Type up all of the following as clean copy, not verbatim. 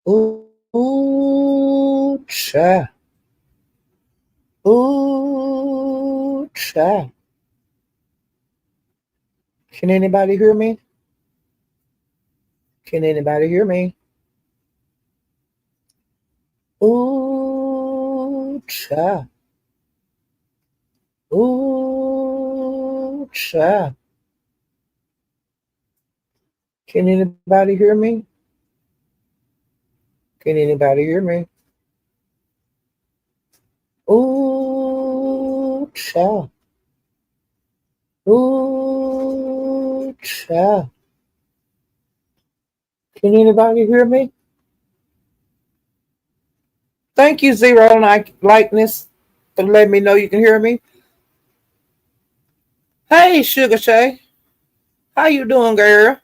Ooh, child. Ooh, child. Can anybody hear me? Can anybody hear me? Ooh, child. Ooh, child. Can anybody hear me? Can anybody hear me? Ooh, child. Ooh, child. Can anybody hear me? Thank you, Zero Likeness, for letting me know you can hear me. Hey, Sugar Shay. How you doing, girl?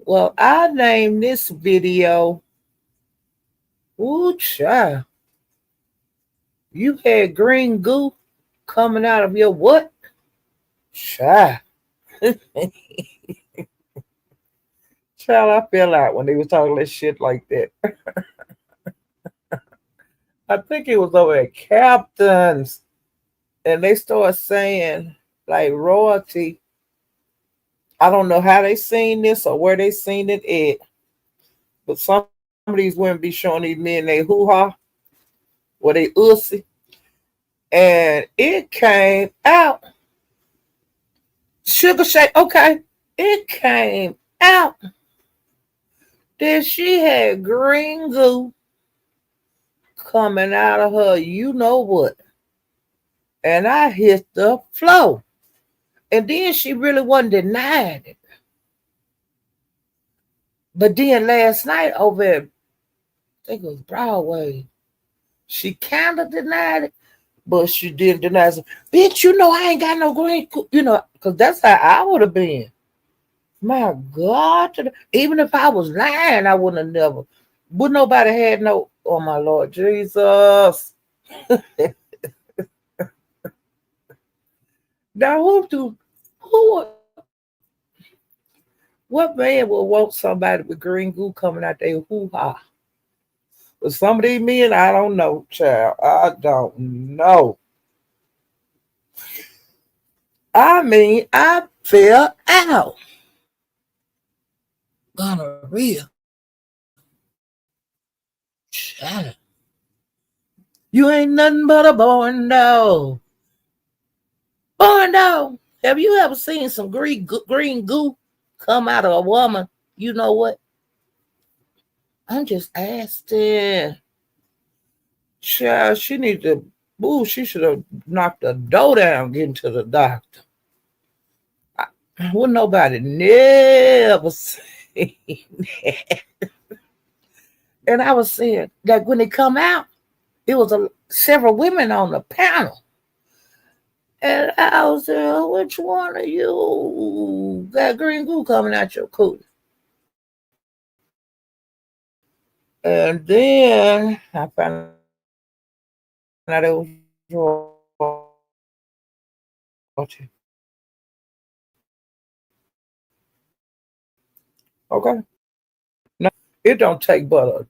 Well, I named this video, ooh, child. You had green goo coming out of your what? Child. Child, I fell out when they was talking that shit like that. I think it was over at Captain's, and they started saying, like, royalty. I don't know how they seen this or where they seen it at, but some of these women be showing these men they hoo-ha, or they ussy, and it came out. Sugar Shake, okay, it came out that she had green goo coming out of her, you know what, and I hit the floor. And then she really wasn't denying it. But then last night over at, I think it was Broadway, she kind of denied it, but she didn't deny it. Bitch, you know I ain't got no green, you know, because that's how I would have been. My God, even if I was lying, I wouldn't have never. Would nobody had no? Oh my Lord Jesus! Now who? What man would want somebody with green goo coming out there hoo ha? But some of these men, I don't know, child. I don't know. I mean, I fell out. Gonorrhea, child. You ain't nothing but a born dog. Born dog. Have you ever seen some green goo come out of a woman? You know what? I'm just asking. Child, she need to. Ooh, she should have knocked the door down getting to the doctor. Would nobody never seen that. And I was saying, like when they come out, it was several women on the panel. And I was saying, which one of you got green goo coming out your cootie? And then I found out it was royalty. Okay. No, it don't take but a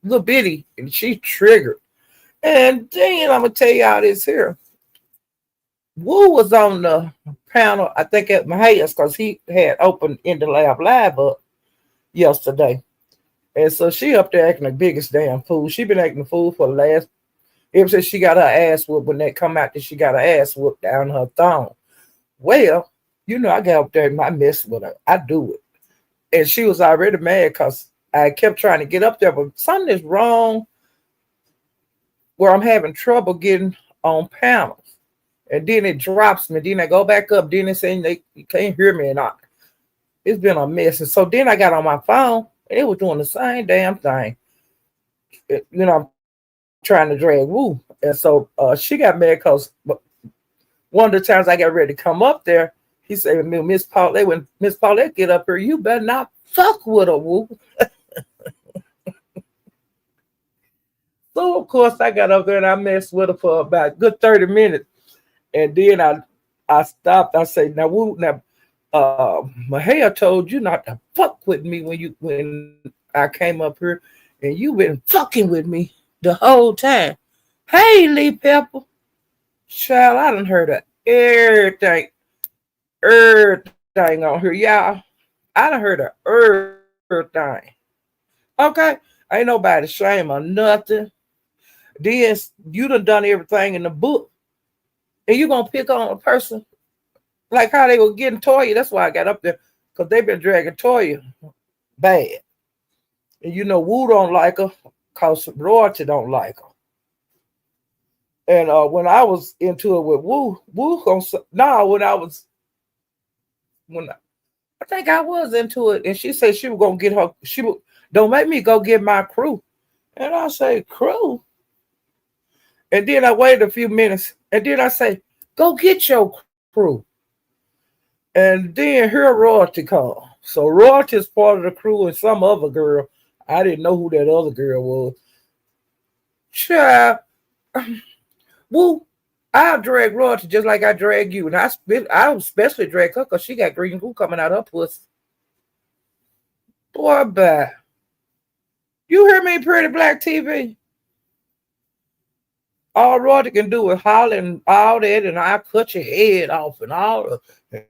little bitty, and she triggered. And then I'm gonna tell y'all this here. Woo was on the panel, I think at Mahias, because he had opened in the lab live up yesterday. And so she up there acting the biggest damn fool. She been acting the fool for the last, ever since she got her ass whooped, when that come out that she got her ass whooped down her thumb. Well, you know, I got up there and I mess with her. I do it. And she was already mad because I kept trying to get up there, but something is wrong where I'm having trouble getting on panels. And then it drops me. Then I go back up. Then it's saying they you can't hear me. And it's been a mess. And so then I got on my phone and it was doing the same damn thing. I'm trying to drag Woo. And so she got mad because one of the times I got ready to come up there, he said, Miss Paulette, when Miss Paulette get up here, you better not fuck with her, Woo. So, of course, I got up there and I messed with her for about a good 30 minutes. And then I stopped. I said, now, Woo, now, Mahia told you not to fuck with me when I came up here, and you been fucking with me the whole time. Hey, Lee Pepper, child, I done heard of everything on here, y'all. I done heard of everything. Okay, ain't nobody shame or nothing. Then you done everything in the book, and you gonna pick on a person like how they were getting Toya. That's why I got up there, because they been dragging Toya bad. And Woo don't like her because royalty don't like her. And when I was into it with Woo gonna nah, when I think I was into it, and she said she was gonna get her. She would don't make me go get my crew. And I say crew, and then I waited a few minutes, and then I say go get your crew. And then here royalty come. So royalty is part of the crew, and some other girl. I didn't know who that other girl was. Child, Woo, I'll drag royalty just like I drag you. And I especially drag her because she got green goo coming out her pussy. Boy, bye. You hear me, Pretty Black TV? All royalty can do is holler and all that, and I cut your head off and all.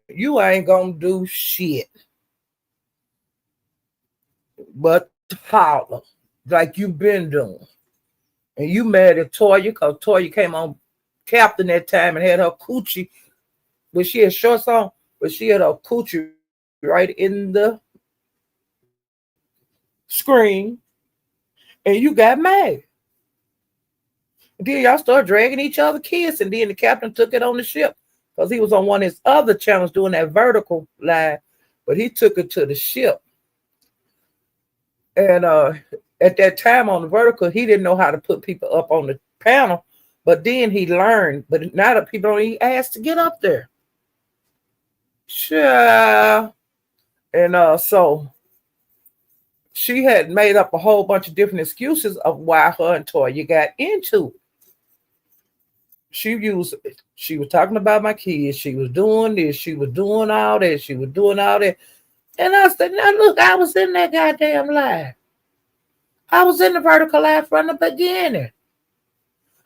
You ain't gonna do shit but holler like you been doing. And you mad at Toya because Toya came on Captain that time and had her coochie, but she had shorts on, but she had her coochie right in the screen, and you got mad. And then y'all started dragging each other kids, and then the captain took it on the ship because he was on one of his other channels doing that vertical live, but he took it to the ship. And at that time on the vertical, he didn't know how to put people up on the panel, but then he learned. But now the people don't even ask to get up there. Sure. And so she had made up a whole bunch of different excuses of why her and Toya got into it. She was talking about my kids. She was doing this. She was doing all that. She was doing all that. And I said, now look, I was in that goddamn live. I was in the vertical live from the beginning.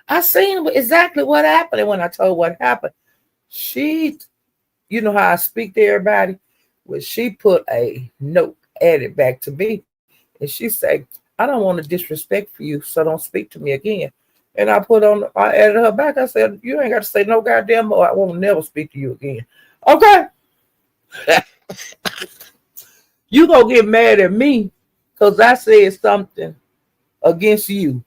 I seen exactly what happened. And when I told what happened, she, you know how I speak to everybody? Well, she put a note, added back to me. And she said, I don't want to disrespect for you, so don't speak to me again. And I added her back. I said, you ain't got to say no goddamn more. I won't never speak to you again. Okay? You gonna get mad at me because I said something against you.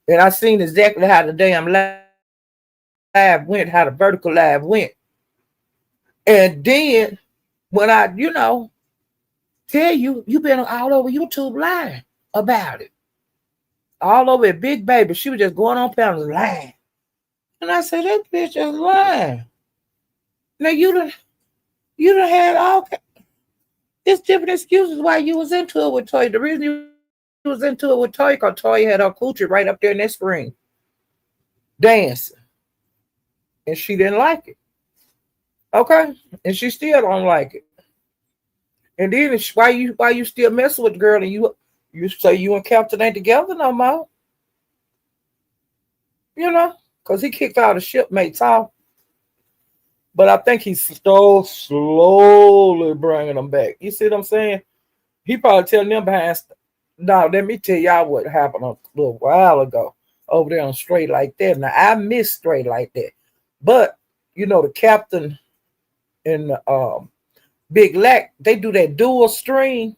And I seen exactly how the damn live went, how the vertical live went. And then when I, tell you been all over YouTube lying about it. All over it, Big Baby. She was just going on panels lying. And I said, that bitch is lying. Now you done had all there's different excuses why you was into it with Toy. The reason you was into it with Toy, because Toy had her coochie right up there in that screen, dancing. And she didn't like it. Okay? And she still don't like it. And then why you still messing with the girl and you say you and Captain ain't together no more? Because he kicked all the shipmates off. But I think he's still slowly bringing them back. You see what I'm saying? He probably telling them behind. Now, let me tell y'all what happened a little while ago over there on Straight Like That. Now, I miss Straight Like That. But, the Captain and Big Lack, they do that dual stream.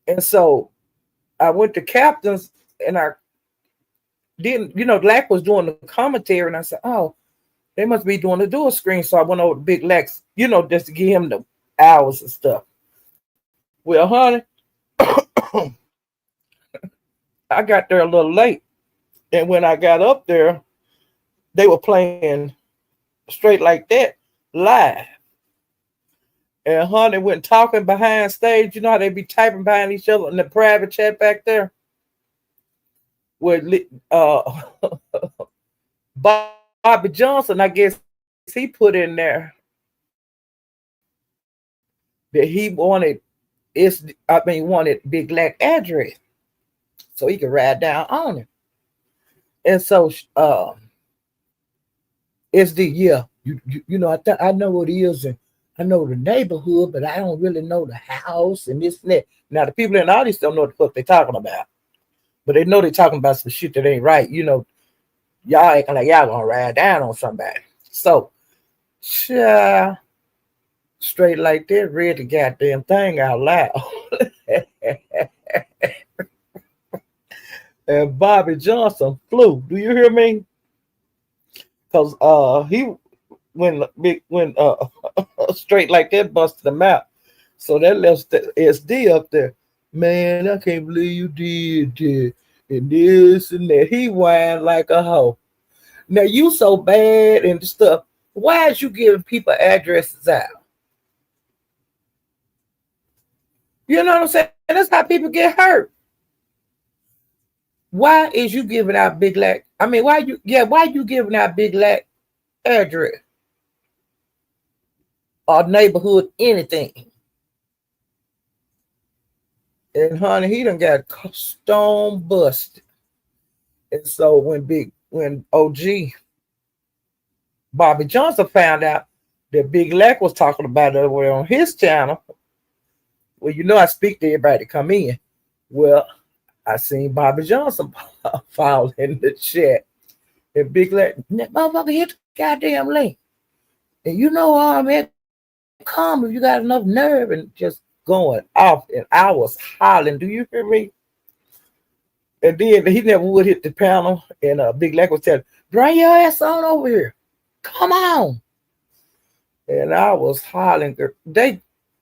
And so I went to Captain's and I didn't, Lack was doing the commentary. And I said, oh, they must be doing the dual screen. So I went over to Big Lax, just to give him the hours and stuff. Well, honey, I got there a little late. And when I got up there, they were playing Straight Like That live. And honey went talking behind stage. You know how they be typing behind each other in the private chat back there? With Bobby Johnson, I guess he put in there that he wanted wanted Big Black address so he could ride down on him. And so SD, yeah, you know, I know what it is, and I know the neighborhood, but I don't really know the house and this and that. Now the people in the audience don't know what the fuck they talking about, but they know they talking about some shit that ain't right. You know, y'all acting like y'all gonna ride down on somebody. So, yeah, straight like that, read the goddamn thing out loud. And Bobby Johnson flew. Do you hear me? Cause he when straight like that busted him out. So that left the SD up there. Man, I can't believe you did that. And this and that. He whined like a hoe. Now you so bad and stuff. Why is you giving people addresses out? You know what I'm saying? That's how people get hurt. Why is you giving out Big Lack? I mean, why you giving out Big Lack address or neighborhood anything? And honey, he done got stone busted. And so when OG Bobby Johnson found out that Big Lack was talking about it over on his channel, well, you know I speak to everybody to come in. Well, I seen Bobby Johnson fall in the chat. And Big Lack, motherfucker, hit the goddamn link. And you know man, come if you got enough nerve, and just going off. And I was hollering. Do you hear me? And then he never would hit the panel. And Big Lack was telling, bring your ass on over here. Come on. And I was hollering. They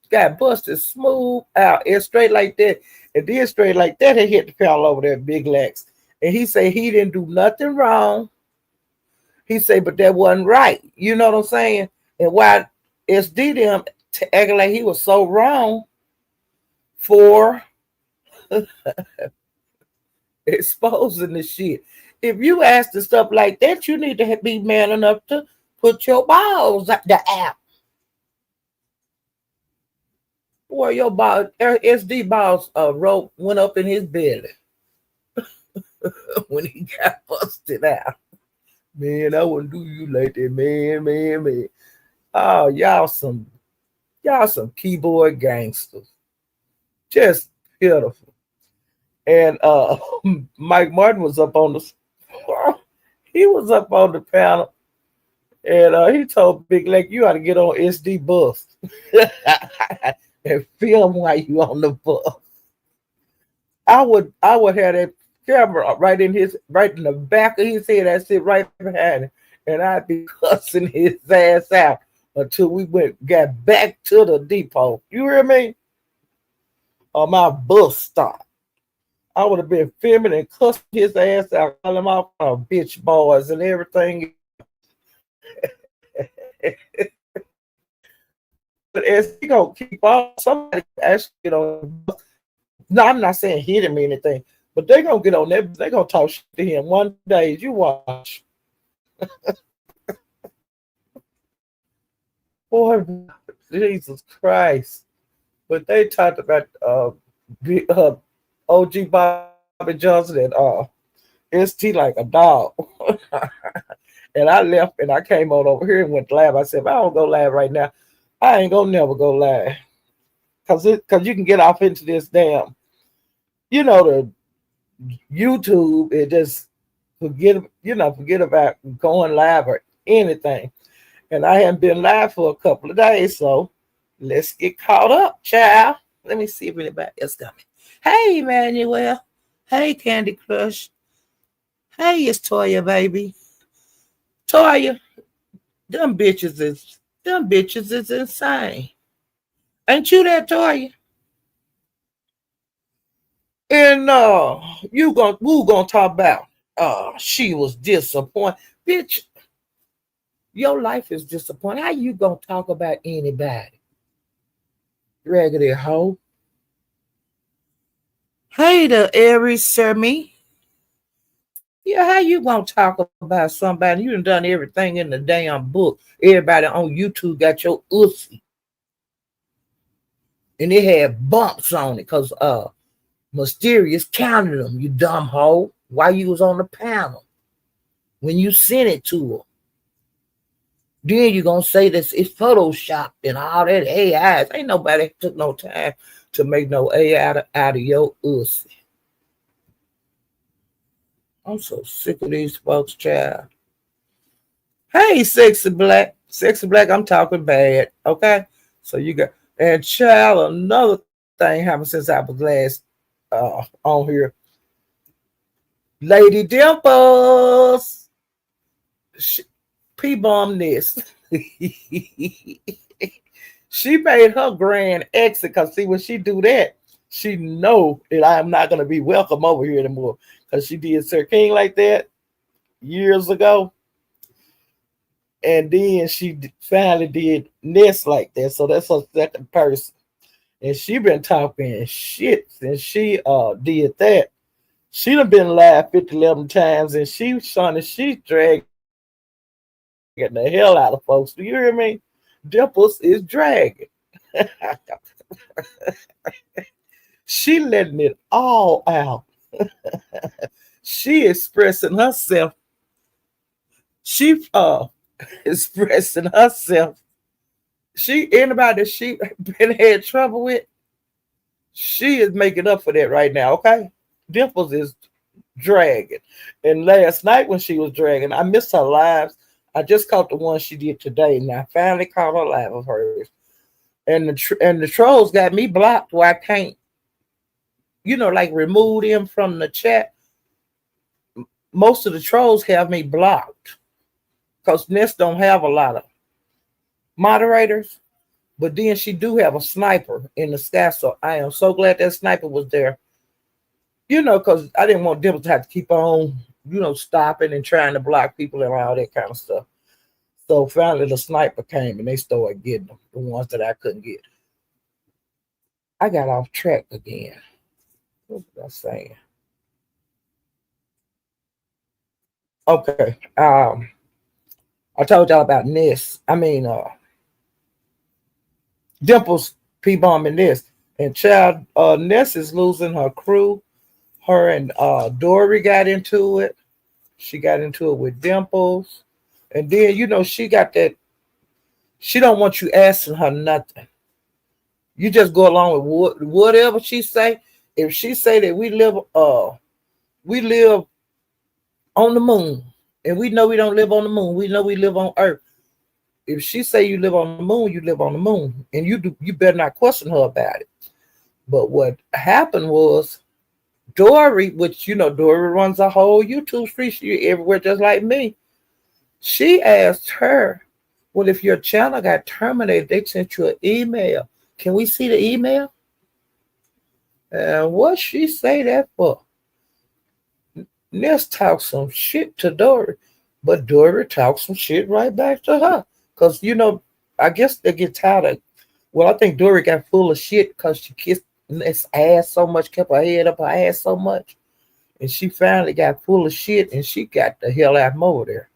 got busted smooth out. It's straight like that. And then straight like that, he hit the panel over there, Big Lax. And he said he didn't do nothing wrong. He said, but that wasn't right. You know what I'm saying? And why SD them acting like he was so wrong for exposing the shit. If you ask the stuff like that, you need to be man enough to put your balls at the app. Boy, your ball, SD balls rope went up in his belly when he got busted out. Man, I wouldn't do you like that, man. Oh, y'all some keyboard gangsters. Just pitiful. And Mike Martin was up on the he was up on the panel, and he told Big Lake, you ought to get on SD bus and film while you on the bus. I would have that camera right in the back of his head. I sit right behind him, and I'd be cussing his ass out until we got back to the depot. You hear me? Or my bus stopped. I would have been filming and cussing his ass out, calling him off on bitch boys and everything. But as he gonna keep on, somebody actually get on. No, I'm not saying hit him or anything, but they're gonna get on there. They're gonna talk shit to him one day. You watch. Boy, Jesus Christ. But they talked about OG Bobby Johnson and ST like a dog. And I left and I came on over here and went live. I said, if I don't go live right now, I ain't gonna never go live. Cause you can get off into this damn, the YouTube and just forget about going live or anything. And I haven't been live for a couple of days, so let's get caught up, child. Let me see if anybody else coming. Hey, Emmanuel. Hey, Candy Crush. Hey, it's Toya, baby. Toya, them bitches is insane. Ain't you that, Toya? And we gonna talk about she was disappointed. Bitch, your life is disappointing. How you gonna talk about anybody? Raggedy hoe. Hey the Aries sir me. Yeah, how you gonna talk about somebody? You done everything in the damn book. Everybody on YouTube got your ussy. and it had bumps on it because Mysterious counted them, you dumb hoe, while you was on the panel when you sent it to her. Then you gonna say this it's photoshopped and all that AI. Ain't nobody took no time to make no AI out of your us. I'm so sick of these folks, child. Hey, sexy black. Sexy black, I'm talking bad. Okay? So you got and child, another thing happened since I was last on here. Lady Dimples. She, P-bomb this. She made her grand exit because see when she do that, she know that I'm not gonna be welcome over here anymore. Because she did Sir King like that years ago. And then she finally did Ness like that. So that's her second person. And she been talking shit since she did that. She done been live 50, 11 times and she dragging the hell out of folks. Do you hear me? Dimples is dragging. She letting it all out. She expressing herself. She expressing herself. She anybody that she been had trouble with, she is making up for that right now. Okay, Dimples is dragging, and last night when she was dragging, I missed her lives. I just caught the one she did today, and I finally caught her live of hers. And the trolls got me blocked where I can't, like remove them from the chat. Most of the trolls have me blocked because Nest don't have a lot of moderators. But then she do have a sniper in the sky, so I am so glad that sniper was there. Because I didn't want them to have to keep on, stopping and trying to block people and all that kind of stuff. So finally the sniper came and they started getting them, the ones that I couldn't get. I got off track again. What was I saying? Okay. I told y'all about Ness. Dimples P-bombing this. And child, Ness is losing her crew. Her and Dory got into it. She got into it with Dimples. And then, she got that. She don't want you asking her nothing. You just go along with whatever she say. If she say that we live on the moon, and we know we don't live on the moon. We know we live on Earth. If she say you live on the moon, you live on the moon, and you better not question her about it. But what happened was Dory, which Dory runs a whole YouTube street, she everywhere just like me. She asked her, well, if your channel got terminated, they sent you an email. Can we see the email? And what she say that for? Ness talks some shit to Dory, but Dory talks some shit right back to her. Because, I guess they get tired of, well, I think Dory got full of shit because she kissed Ness' ass so much, kept her head up her ass so much. And she finally got full of shit and she got the hell out from over there.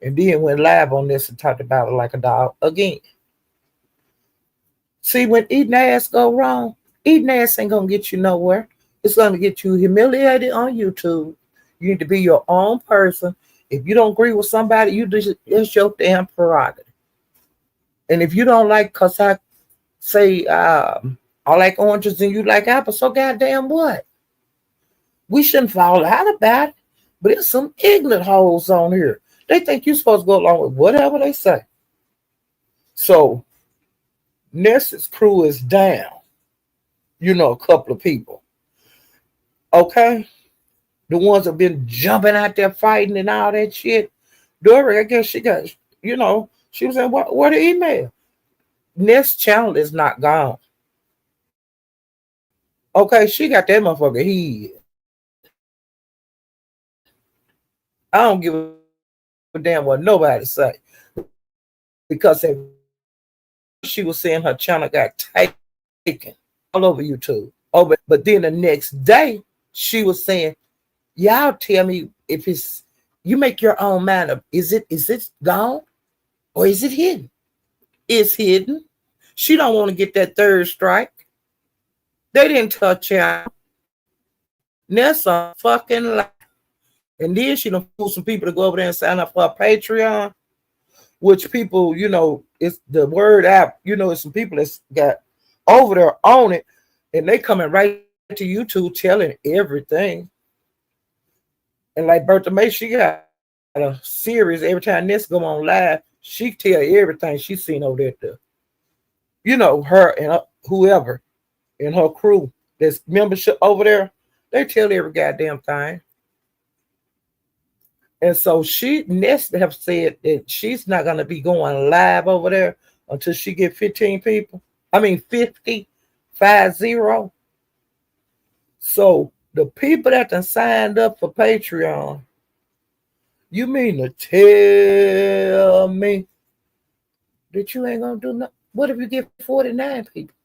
And then went live on this and talked about it like a dog again. See, when eating ass go wrong, eating ass ain't going to get you nowhere. It's going to get you humiliated on YouTube. You need to be your own person. If you don't agree with somebody, it's your damn prerogative. And if you don't like, because I say I like oranges and you like apples, so goddamn what? We shouldn't fall out about it. But there's some ignorant hoes on here. They think you're supposed to go along with whatever they say. So Ness's crew is down. A couple of people. Okay? The ones that have been jumping out there fighting and all that shit. Dory, I guess she got, she was saying, what the email? Ness channel is not gone. Okay, she got that motherfucker head. I don't give a damn what nobody say. Because she was saying her channel got taken all over YouTube. But then the next day, she was saying, y'all tell me if you make your own mind up. Is it gone or is it hidden? It's hidden. She don't want to get that third strike. They didn't touch out. That's a fucking lie. And then she done fool some people to go over there and sign up for a Patreon, which people, it's the word app, it's some people that's got over there on it, and they coming right to YouTube telling everything. And like Bertha May, she got a series every time this go on live, she tell everything she seen over there. Her and whoever and her crew that's membership over there, they tell every goddamn thing. And so Nest have said that she's not going to be going live over there until she get 15 people. I mean 50. So the people that done signed up for Patreon, you mean to tell me that you ain't going to do nothing? What if you get 49 people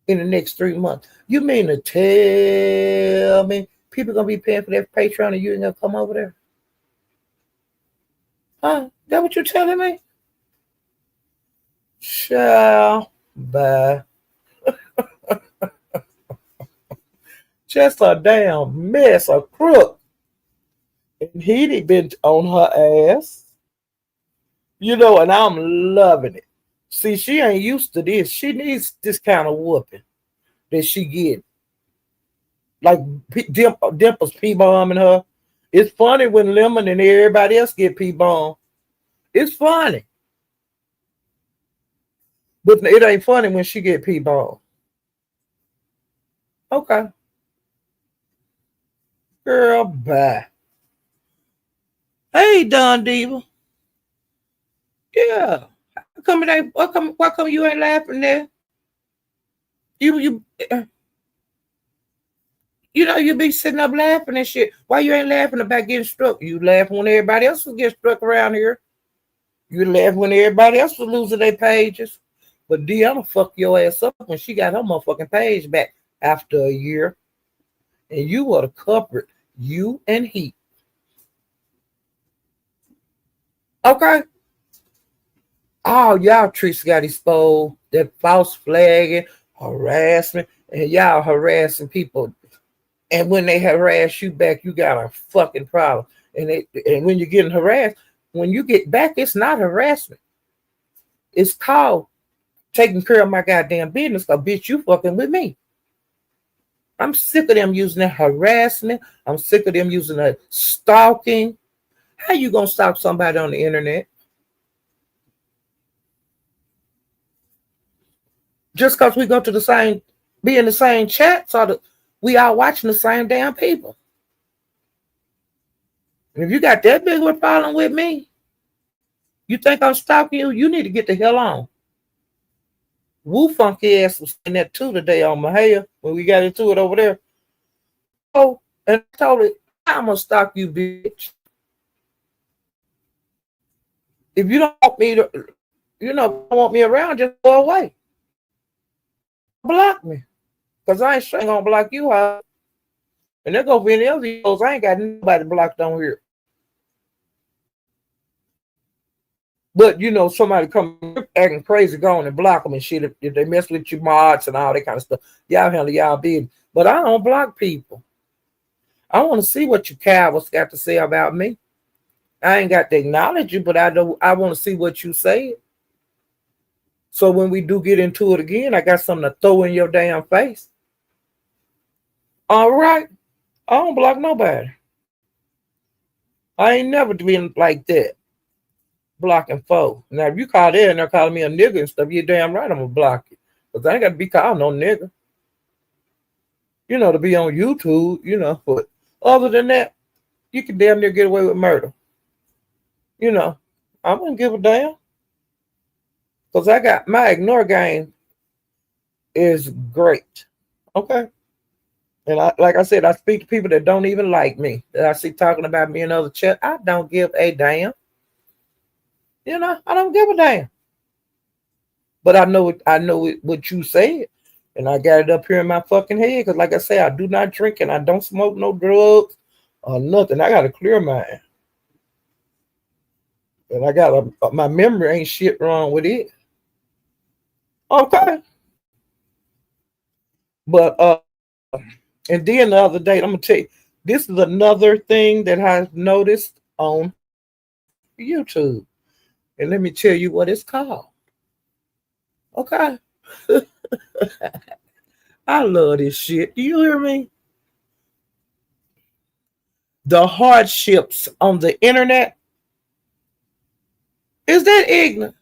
in the next 3 months? You mean to tell me people going to be paying for that Patreon and you ain't going to come over there? Huh? That what you telling me? Shall bye. Just a damn mess, a crook. And he'd been on her ass. And I'm loving it. See, she ain't used to this. She needs this kind of whooping that she get. Like Dimples P-bombing her. It's funny when Lemon and everybody else get P-bomb. It's funny. But it ain't funny when she get P-bomb. Okay. Girl, bye. Hey, Don Diva. Yeah. Why come you ain't laughing there? You be sitting up laughing and shit. Why you ain't laughing about getting struck? You laugh when everybody else will get struck around here. You laugh when everybody else was losing their pages. But Deanna fuck your ass up when she got her motherfucking page back after a year. And you were the culprit. You and he. Okay. Oh, y'all treats got exposed. That false flagging, harassment, and y'all harassing people. And when they harass you back, you got a fucking problem. And when you're getting harassed, when you get back, it's not harassment. It's called taking care of my goddamn business, because bitch, you fucking with me. I'm sick of them using that harassment. I'm sick of them using that stalking. How you gonna stalk somebody on the internet? Just because we go to be in the same chat, so that we all watching the same damn people. And if you got that big of a problem with me, you think I'm stalking you, you need to get the hell on. Woo funky ass was saying that too today on my hair when we got into it over there. Oh, and I told it, I'm gonna stalk you, bitch. If you don't want me to, don't want me around, just go away. Block me. Because I ain't gonna block you out. And there go any other those. I ain't got nobody blocked on here. But somebody come acting crazy, going and block them and shit. If they mess with your mods and all that kind of stuff, y'all handle y'all business. But I don't block people. I want to see what you cowards got to say about me. I ain't got to acknowledge you, but I want to see what you say. So when we do get into it again, I got something to throw in your damn face. All right. I don't block nobody. I ain't never been like that. Blocking folk. Now, if you call there and they're calling me a nigga and stuff, you're damn right I'm going to block you. Because I ain't got to be called no nigga. To be on YouTube, but other than that, you can damn near get away with murder. I wouldn't give a damn. Because I got my ignore game is great. Okay. And like I said, I speak to people that don't even like me. That I see talking about me in other chat. I don't give a damn. I don't give a damn. But I know what you said. And I got it up here in my fucking head. Because like I say, I do not drink and I don't smoke no drugs or nothing. I got a clear mind. And I got my memory ain't shit wrong with it. Okay. But and then the other day, I'm gonna tell you, this is another thing that I've noticed on YouTube. And let me tell you what it's called. Okay. I love this shit. Do you hear me? The hardships on the internet. Is that ignorant?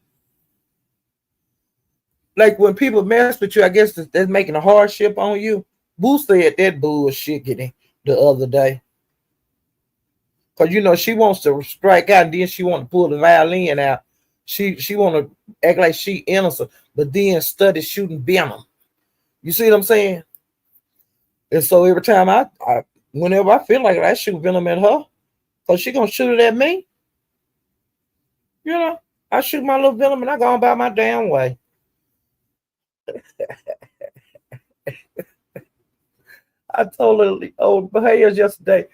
Like when people mess with you, I guess that's making a hardship on you. Boo said that bullshit getting the other day. Cause you know she wants to strike out and then she want to pull the violin out. She want to act like she innocent, but then study shooting venom. You see what I'm saying? And so every time whenever I feel like it, I shoot venom at her, cause she gonna shoot it at me. You know, I shoot my little venom and I go on by my damn way. I told her the old behaviors yesterday.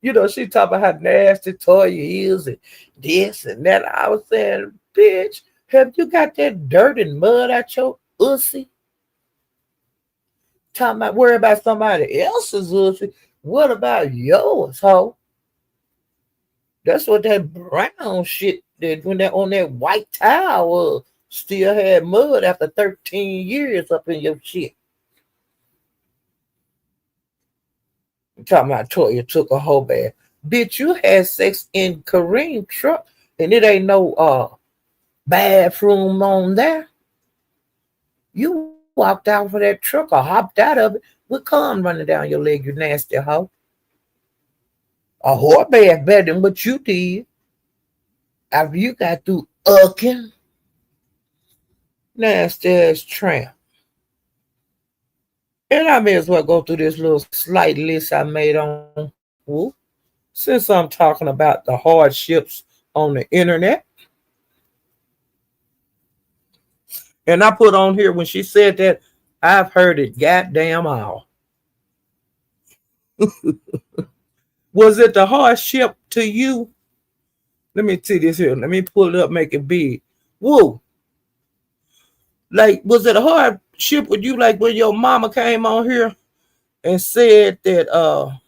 You know, she talking about how nasty Toya is and this and that. I was saying, bitch, have you got that dirt and mud out your ussy? Talking about worry about somebody else's ussy. What about yours, ho? That's what that brown shit that when that on that white towel was. Still had mud after 13 years up in your shit. I'm talking about Toya took a whole bath. Bitch, you had sex in Kareem truck and it ain't no bathroom on there. You walked out for that truck or hopped out of it with cum running down your leg, you nasty hoe. A whole bath better than what you did after you got through ucking. Nasty ass tramp. And I may as well go through this little slight list I made on Woo. Since I'm talking about the hardships on the internet. And I put on here when she said that, I've heard it goddamn all. Was it the hardship to you? Let me see this here. Let me pull it up, make it big. Woo. Like, was it a hardship with you, like when your mama came on here and said that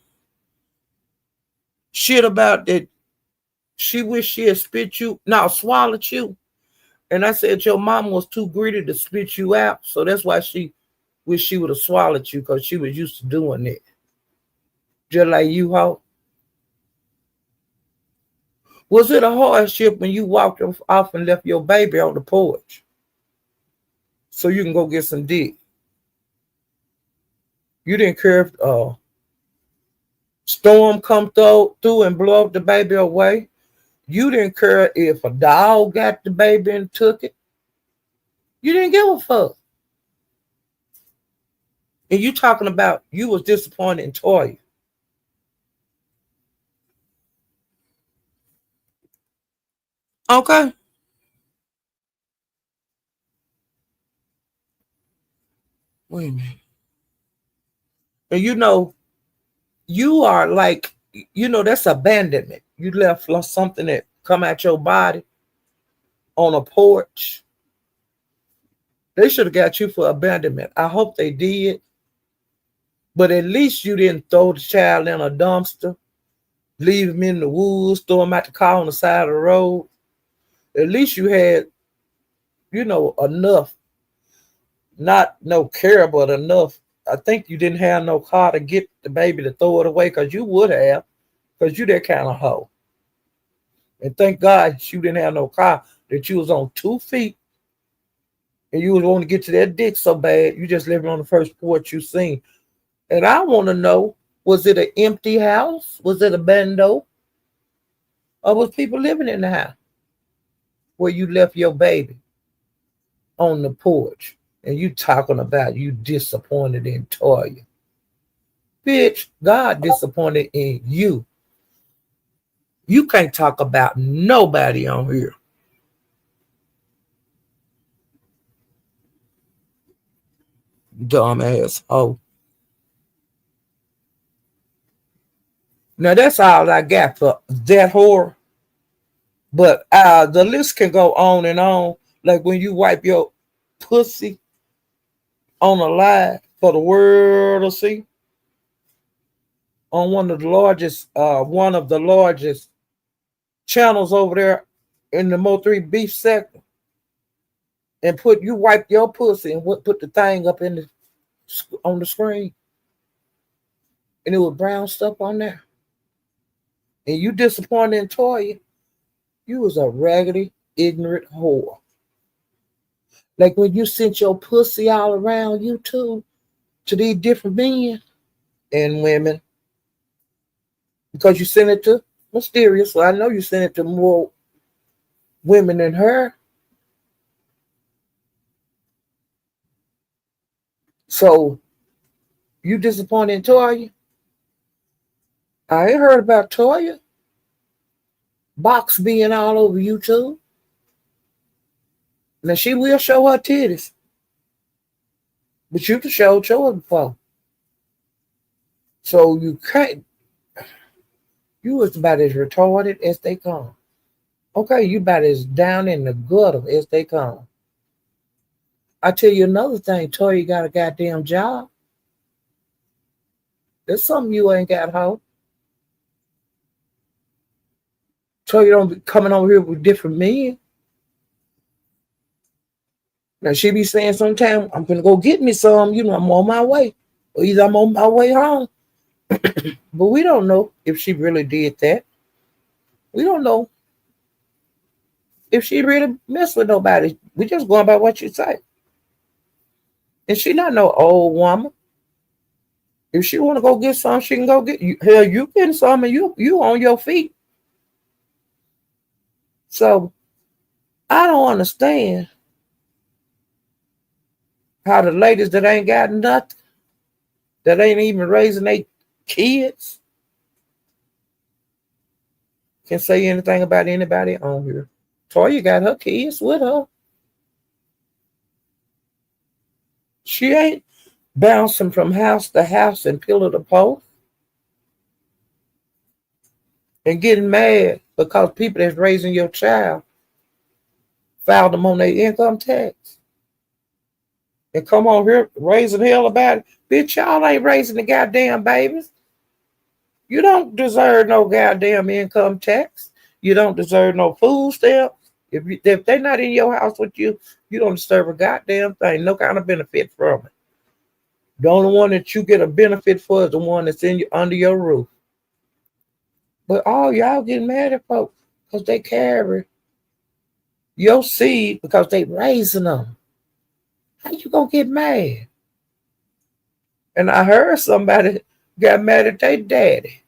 shit about that she wished she had spit you, no, swallowed you. And I said your mama was too greedy to spit you out. So that's why she wished she would have swallowed you because she was used to doing it. Just like you, ho. Was it a hardship when you walked off and left your baby on the porch so you can go get some dick? You didn't care if storm come through and blow up the baby away. You didn't care if a dog got the baby and took it. You didn't give a fuck. And you talking about you was disappointed in Toya. Okay. Wait a minute. And you know, you are like, you know, that's abandonment. You left something that come out your body on a porch. They should have got you for abandonment. I hope they did. But at least you didn't throw the child in a dumpster, leave him in the woods, throw him out the car on the side of the road. At least you had, you know, enough, not no care, but enough. I think you didn't have no car to get the baby to throw it away because you would have, because you that kind of hoe. And thank God you didn't have no car, that you was on 2 feet and you was wanting to get to that dick so bad, you just living on the first porch you seen. And I want to know, was it an empty house? Was it a bando? Or was people living in the house where you left your baby on the porch? And you talking about you disappointed in Toya. Bitch, God disappointed in you. You can't talk about nobody on here. Dumbass hoe. Now that's all I got for that whore. But the list can go on and on. Like when you wipe your pussy on a lie, for the world to see on one of the largest channels over there in the Mo3 beef sector, and you wipe your pussy and put the thing up on the screen, and it was brown stuff on there, and you disappointed in Toya, you was a raggedy, ignorant whore. Like when you sent your pussy all around YouTube to these different men and women, because you sent it to Mysterious, so I know you sent it to more women than her. So you disappointed in Toya? I ain't heard about Toya box being all over YouTube. Now she will show her titties, but you can show yours before. So you can't. You was about as retarded as they come. Okay, you about as down in the gutter as they come. I tell you another thing, Toya got a goddamn job. There's something you ain't got, hoe. Toya don't be coming over here with different men. Now she be saying sometime, I'm gonna go get me some, I'm on my way. Or either I'm on my way home. But we don't know if she really did that. We don't know if she really messed with nobody. We just going by what you say. And she not no old woman. If she want to go get some, she can go get you. Hell, you getting some and you on your feet. So I don't understand how the ladies that ain't got nothing, that ain't even raising their kids, can say anything about anybody on here. Toya got her kids with her. She ain't bouncing from house to house and pillar to post and getting mad because people that's raising your child filed them on their income tax. And come on here raising hell about it. Bitch, y'all ain't raising the goddamn babies. You don't deserve no goddamn income tax. You don't deserve no food stamps. If they're not in your house with you, you don't deserve a goddamn thing. No kind of benefit from it. The only one that you get a benefit for is the one that's under your roof. But all y'all getting mad at folks because they carry your seed because they raising them. How you gonna get mad? And I heard somebody got mad at their daddy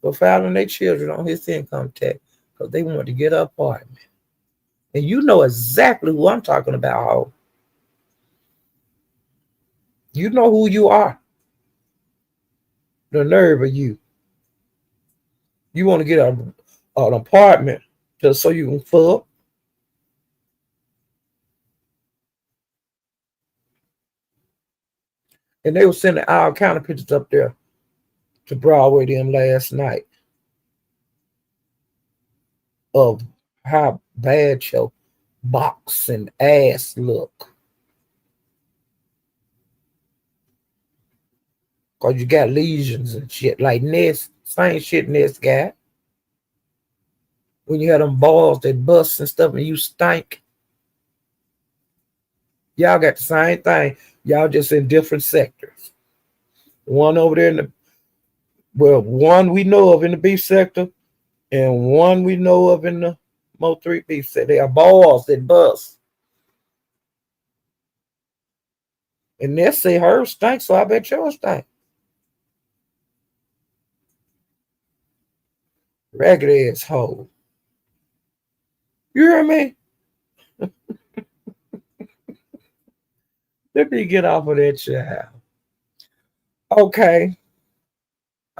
for filing their children on his income tax because they wanted to get an apartment. And you know exactly who I'm talking about, ho. You know who you are. The nerve of you. You want to get an apartment just so you can fuck. And they were sending all kind of pictures up there to Broadway them last night of how bad your box and ass look. Because you got lesions and shit like Ness, same shit Ness got. When you had them balls that bust and stuff and you stink. Y'all got the same thing. Y'all just in different sectors. One over there one we know of in the beef sector and one we know of in the Mo3 beef sector. They are balls that bust. And they say hers stink, so I bet yours stink. Ragged ass hole. You hear me? Let me get off of that child. Okay.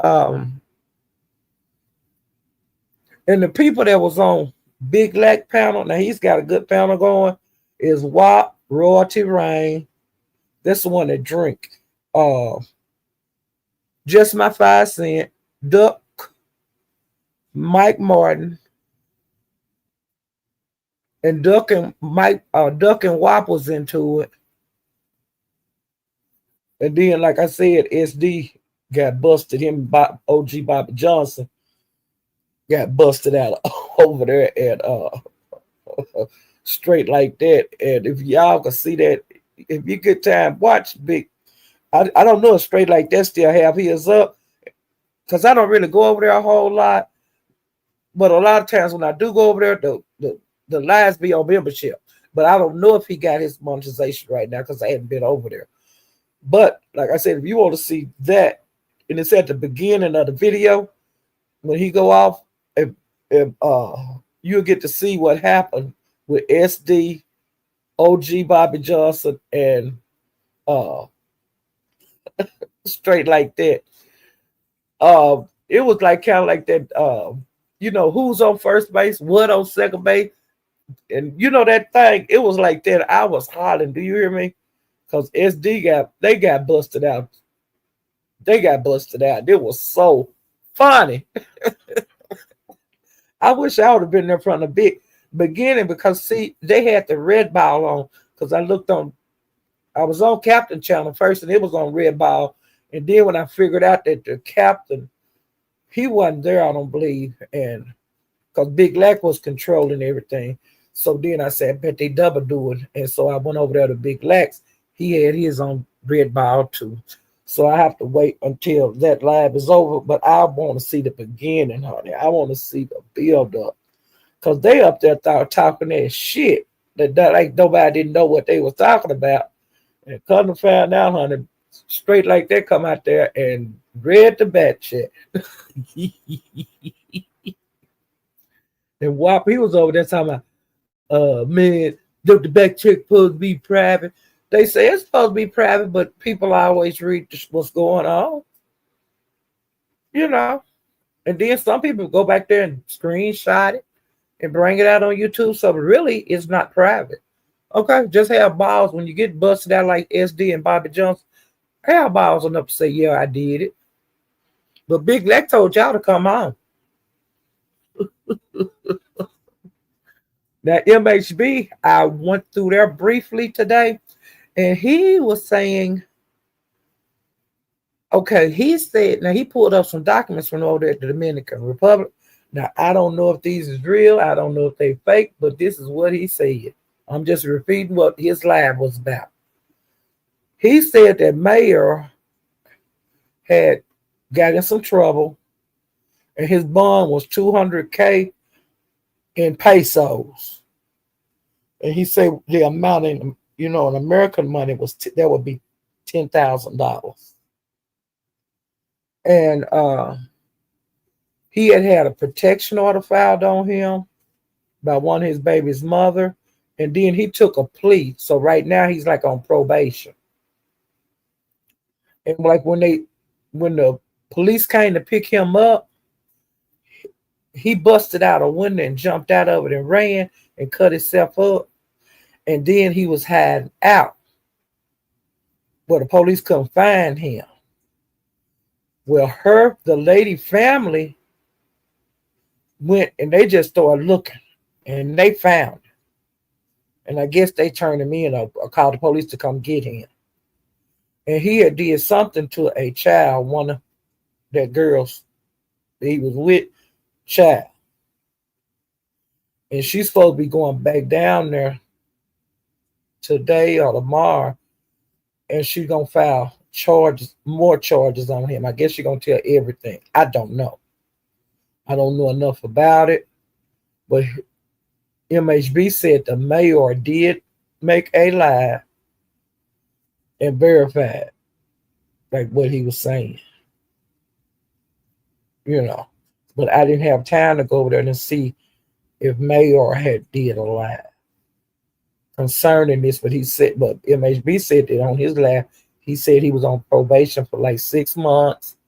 Um, and the people that was on Big Black panel, now he's got a good panel going, is WAP, Royalty Rain. That's the one that drink. Just My 5 Cent, Duck, Mike Martin, and Duck and WAP was into it. And then, like I said, SD got busted. Him and OG Bobby Johnson got busted out over there at straight like that. And if y'all can see that, if you get time, watch Big. I don't know if straight like that still have his up because I don't really go over there a whole lot. But a lot of times when I do go over there, the lives be on membership. But I don't know if he got his monetization right now because I hadn't been over there. But like I said, if you want to see that, and it's at the beginning of the video when he go off, if you'll get to see what happened with SD, OG Bobby Johnson, and uh straight like that. It was like kind of like that. Who's on first base, what on second base, and that thing. It was like that. I was hollering. Do you hear me? Because they got busted out. They got busted out. It was so funny. I wish I would have been there from the beginning because see, they had the red ball on. Because I was on Captain Channel first, and it was on red ball. And then when I figured out that the captain, he wasn't there, I don't believe, and because Big Lack was controlling everything. So then I said, I bet they double do it. And so I went over there to Big Lack's. He had his on red ball too. So I have to wait until that live is over. But I want to see the beginning, honey. I want to see the build up. Because they up there talking that shit. That like nobody didn't know what they was talking about. And come to find out, honey, straight like that come out there and read the back check. And Wop, he was over there talking about, man, the back check supposed to be private. They say it's supposed to be private, but people always read what's going on, you know. And then some people go back there and screenshot it and bring it out on YouTube. So really, it's not private. Okay, just have balls when you get busted out like SD and Bobby Johnson. Have balls enough to say, yeah, I did it. But Big Leck told y'all to come on. Now, MHB, I went through there briefly today, and he was saying, okay, he said, now he pulled up some documents from over there at the Dominican Republic. Now, I don't know if these is real. I don't know if they fake, but this is what he said. I'm just repeating what his live was about. He said that Mayor had got in some trouble, and his bond was $200K in pesos. And he said the amount in American money was that would be $10,000. And he had a protection order filed on him by one of his baby's mother, and then he took a plea. So right now he's like on probation. And like when the police came to pick him up, he busted out a window and jumped out of it and ran and cut himself up. And then he was hiding out where the police couldn't find him. Well, the lady family went and they just started looking and they found him. And I guess they turned him in or called the police to come get him. And he had did something to a child, one of that girls that he was with, child. And she's supposed to be going back down there today or tomorrow, and she's gonna file more charges on him. I guess she's gonna tell everything. I don't know. I don't know enough about it, but MHB said the mayor did make a lie and verified like what he was saying. But I didn't have time to go over there and see if Mayor had did a lie concerning this, but MHB said that on his live, he said he was on probation for like 6 months.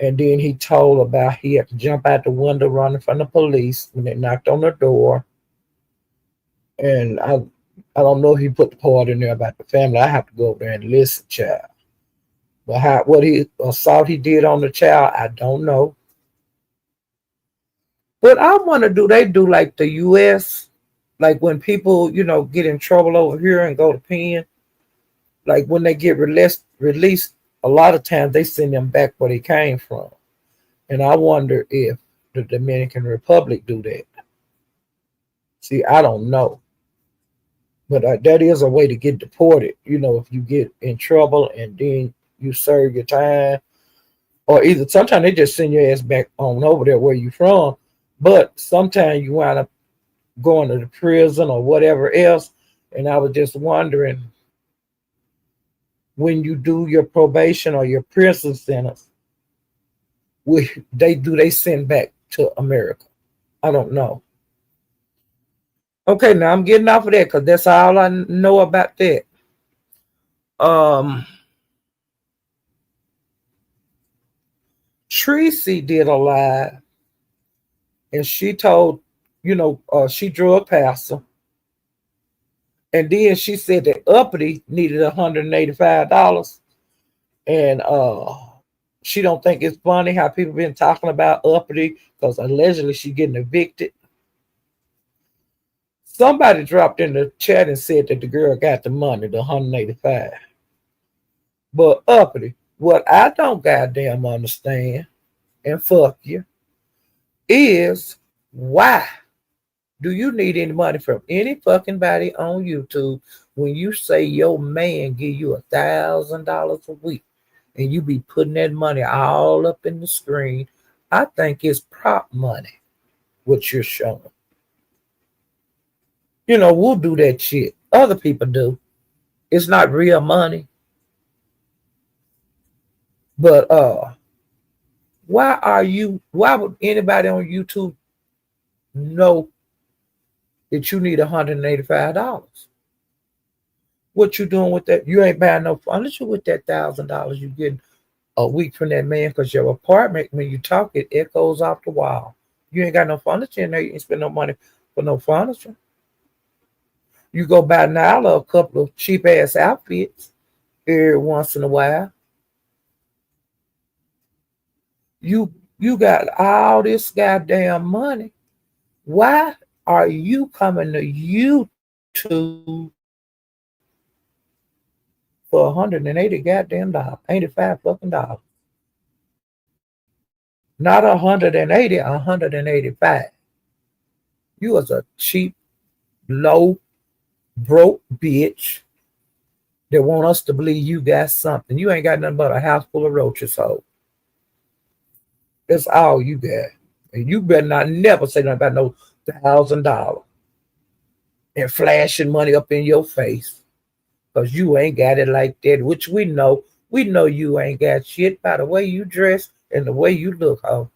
And then he told about he had to jump out the window running from the police when they knocked on the door. And I don't know if he put the part in there about the family. I have to go over there and listen, child. But what he assault he did on the child, I don't know. But I want to they do like the U.S., like when people, get in trouble over here and go to pen, Like when they get released, a lot of times they send them back where they came from. And I wonder if the Dominican Republic do that. See, I don't know, but that is a way to get deported. If you get in trouble and then you serve your time, or either sometimes they just send your ass back on over there where you from. But sometimes you wind up going to the prison or whatever else. And I was just wondering, when you do your probation or your prison sentence, they send back to America? I don't know. Okay, now I'm getting off of that because that's all I know about that. Um, Tracy did a live, and she told, she drug pastor, and then she said that Uppity needed $185, and she don't think it's funny how people been talking about Uppity because allegedly she getting evicted. Somebody dropped in the chat and said that the girl got the money, the 185. But Uppity, what I don't goddamn understand, and fuck you, is why do you need any money from any fucking body on YouTube when you say your man give you $1,000 a week and you be putting that money all up in the screen? I think it's prop money, what you're showing. We'll do that shit. Other people do. It's not real money. But why would anybody on YouTube know that you need $185? What you doing with that? You ain't buying no furniture with that $1,000 you getting a week from that man, because your apartment, when you talk, it echoes off the wall. You ain't got no furniture in there. You ain't spend no money for no furniture. You go buy now a couple of cheap ass outfits every once in a while. You got all this goddamn money. Why are you coming to YouTube for 180 goddamn dollars, 85 fucking dollars? Not 180, 185. You was a cheap, low, broke bitch that want us to believe you got something. You ain't got nothing but a house full of roaches, so that's all you got. And you better not never say nothing about no $1,000 and flashing money up in your face, because you ain't got it like that, which we know. We know you ain't got shit by the way you dress and the way you look, ho.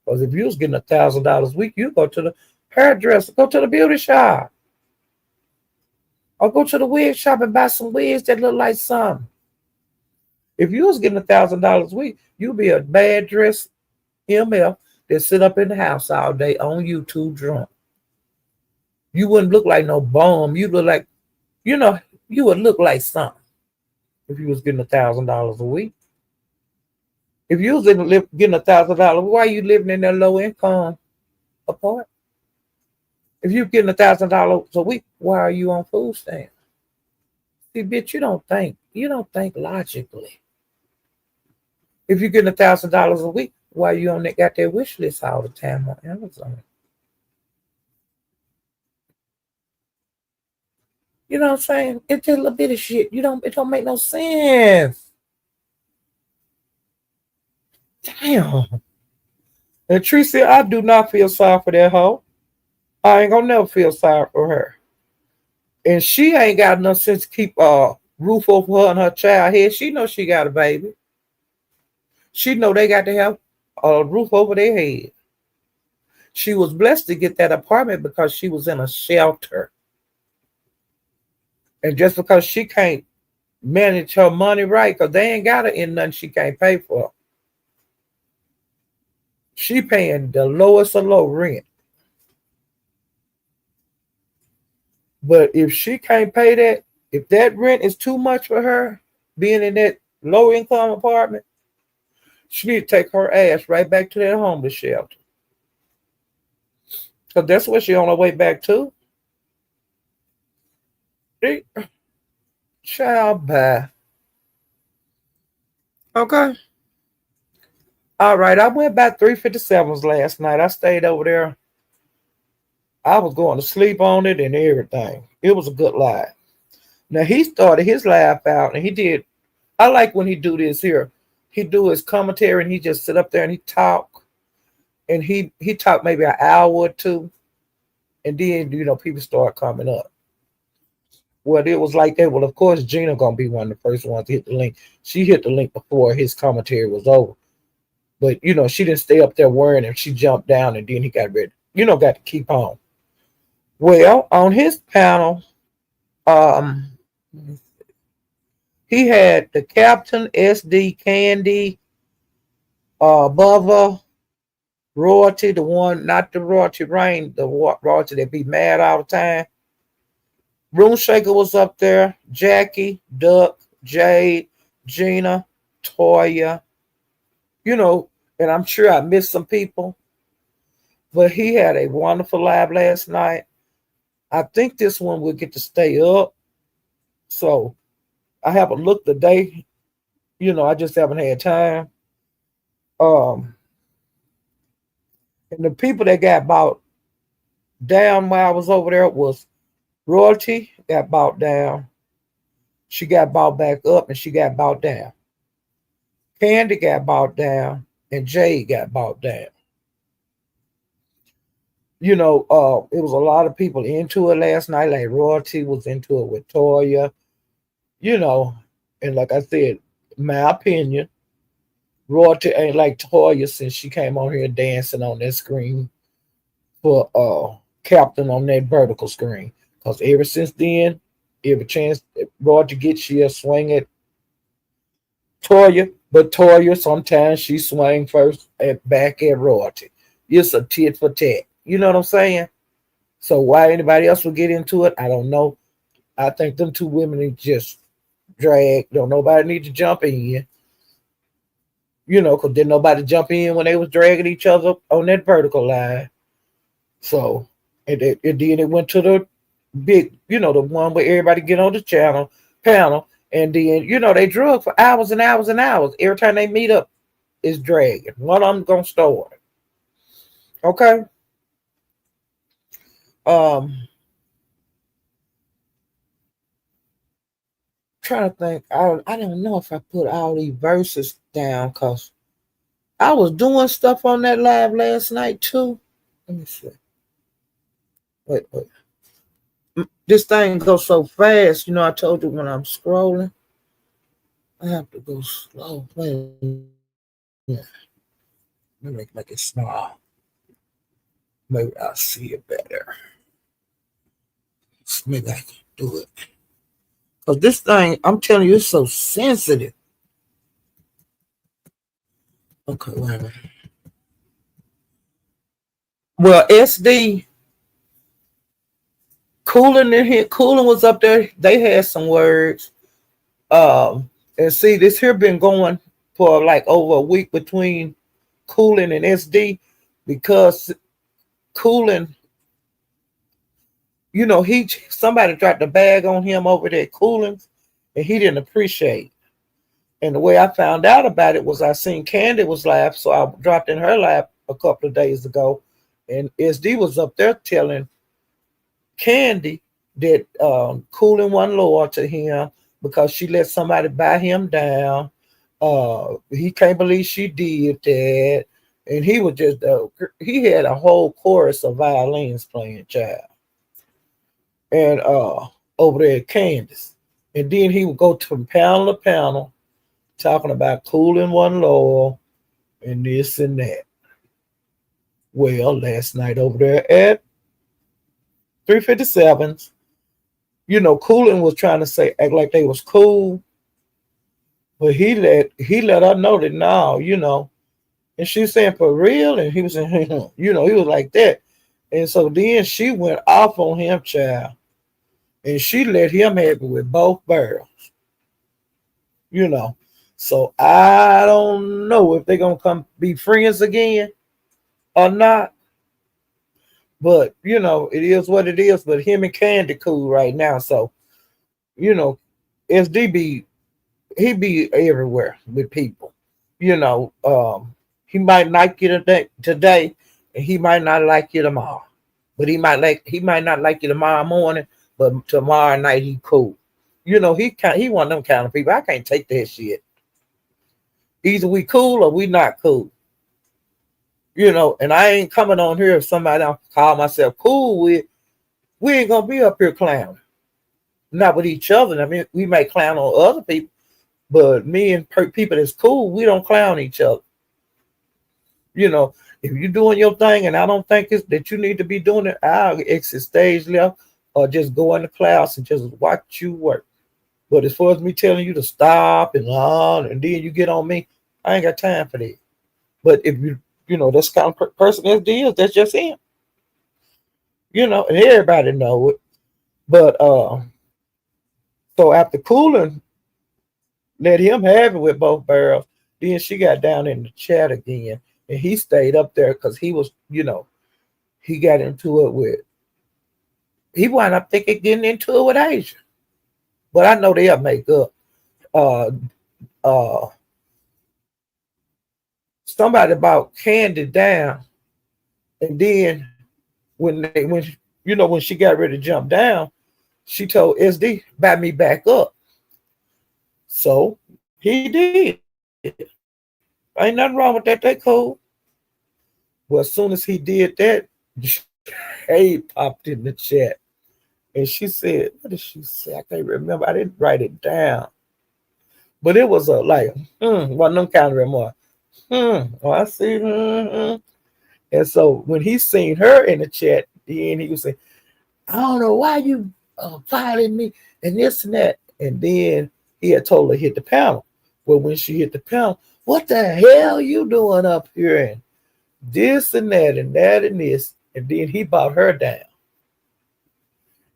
Because if you was getting $1,000 a week, you go to the hairdresser, go to the beauty shop, or go to the wig shop and buy some wigs that look like something. If you was getting $1,000 a week, you'd be a bad dressed MF that sit up in the house all day on YouTube drunk. You wouldn't look like no bum. You look like, you would look like something if you was getting $1,000 a week. If you was getting $1,000, why are you living in that low income apartment? If you're getting $1,000 a week, why are you on food stamps? See, bitch, you don't think logically. If you're getting $1,000 a week, why you on that got that wish list all the time on Amazon? You know what I'm saying? It's just a little bit of shit. It don't make no sense. Damn. And Tracy, I do not feel sorry for that hoe. I ain't gonna never feel sorry for her. And she ain't got enough sense to keep a roof over her and her child head. She know she got a baby. She know they got to have a roof over their head. She was blessed to get that apartment because she was in a shelter. And just because she can't manage her money right, because they ain't got her in nothing she can't pay for. She paying the lowest of low rent. But if she can't pay that, if that rent is too much for her, being in that low income apartment, she need to take her ass right back to that homeless shelter. Because that's what she on her way back to. She Child bye. Okay. All right. I went by 357s last night. I stayed over there. I was going to sleep on it and everything. It was a good live. Now he started his live out and he did. I like when he do this here. He do his commentary and he just sit up there and he talk and he talked maybe an hour or two, and then people start coming up. Well, it was like that. Well, of course, Gina gonna be one of the first ones to hit the link. She hit the link before his commentary was over, but she didn't stay up there worrying, and she jumped down, and then he got ready. Got to keep on. Well, on his panel, um, he had the captain, SD, Candy, Bubba, Royalty, the one, not the Royalty Rain, the Royalty that be mad all the time. Room Shaker was up there. Jackie, Duck, Jade, Gina, Toya. And I'm sure I missed some people. But he had a wonderful live last night. I think this one will get to stay up. So I haven't looked today. I just haven't had time. And the people that got bought down while I was over there was Royalty got bought down. She got bought back up and she got bought down. Candy got bought down and Jay got bought down. It was a lot of people into it last night. Like Royalty was into it with Toya, and like I said, my opinion, Royalty ain't like Toya since she came on here dancing on that screen for Captain on that vertical screen. Because ever since then, every chance Royalty gets, she'll swing at Toya, but Toya sometimes she swing first at back at Royalty. It's a tit for tat. You know what I'm saying? So why anybody else would get into it, I don't know. I think them two women need just drag. Don't nobody need to jump in. Because didn't nobody jump in when they was dragging each other on that vertical line. So then it went to the big, the one where everybody get on the panel, and then they drug for hours and hours and hours. Every time they meet up, is dragging. One of them gonna start. Okay. Trying to think. I don't know if I put all these verses down because I was doing stuff on that live last night too. Let me see. Wait. This thing goes so fast. I told you when I'm scrolling, I have to go slow. Wait a minute. Let me make it small. Maybe I'll see it better. Maybe I can do it. Because this thing, I'm telling you, it's so sensitive. Okay, wait a minute. Well, SD, Cooling in here, Cooling was up there. They had some words. And see, this here been going for like over a week between Cooling and SD because Cooling, somebody dropped the bag on him over there at Cooling, and he didn't appreciate it. And the way I found out about it was I seen Candy was live, so I dropped in her lap a couple of days ago, and SD was up there telling Candy that Cooling wasn't loyal to him because she let somebody buy him down. He can't believe she did that, and he was just he had a whole chorus of violins playing, child, and over there at Candace, and then he would go from panel to panel talking about Cooling one loyal and this and that. Well, last night over there at 357s, Cooling was trying to act like they was cool, but he let her know that no, and she's saying for real, and he was saying, he was like that, and so then she went off on him, child, and she let him have it with both barrels, So I don't know if they're gonna come be friends again or not. But it is what it is. But him and Candy cool right now. So, you know, SDB, he be everywhere with people. You know, he might like you today, and he might not like you tomorrow. But he might not like you tomorrow morning, but tomorrow night he cool. You know, he one of them kind of people. I can't take that shit. Either we cool or we not cool. You know, and I ain't coming on here if somebody I call myself cool with. We ain't gonna be up here clowning. Not with each other. I mean, we may clown on other people, but me and people that's cool, we don't clown each other. You know, if you're doing your thing and I don't think it's that you need to be doing it, I'll exit stage left or just go in the class and just watch you work. But as far as me telling you to stop and on and then you get on me, I ain't got time for that. But if you know, that's kind of person SD is, that's just him. You know, and everybody know it. But so after cooling, let him have it with both barrels. Then she got down in the chat again, and he stayed up there because he was, you know, he got into it with. He wound up thinking getting into it with Asia, but I know they'll make up. Uh, uh, Somebody about Candy down, and then when you know when she got ready to jump down, she told SD buy me back up. So he did. Ain't nothing wrong with that. They cool. Well, as soon as he did that, Hey popped in the chat and she said, what did she say? I can't remember. I didn't write it down. But it was a like, one of them kind of remarks. Oh, I see. And so when he seen her in the chat, then he was saying, I don't know why you filing me and this and that. And then he had told her to hit the panel. Well, when she hit the panel, what the hell you doing up here? And this and that and that and this. And then he brought her down.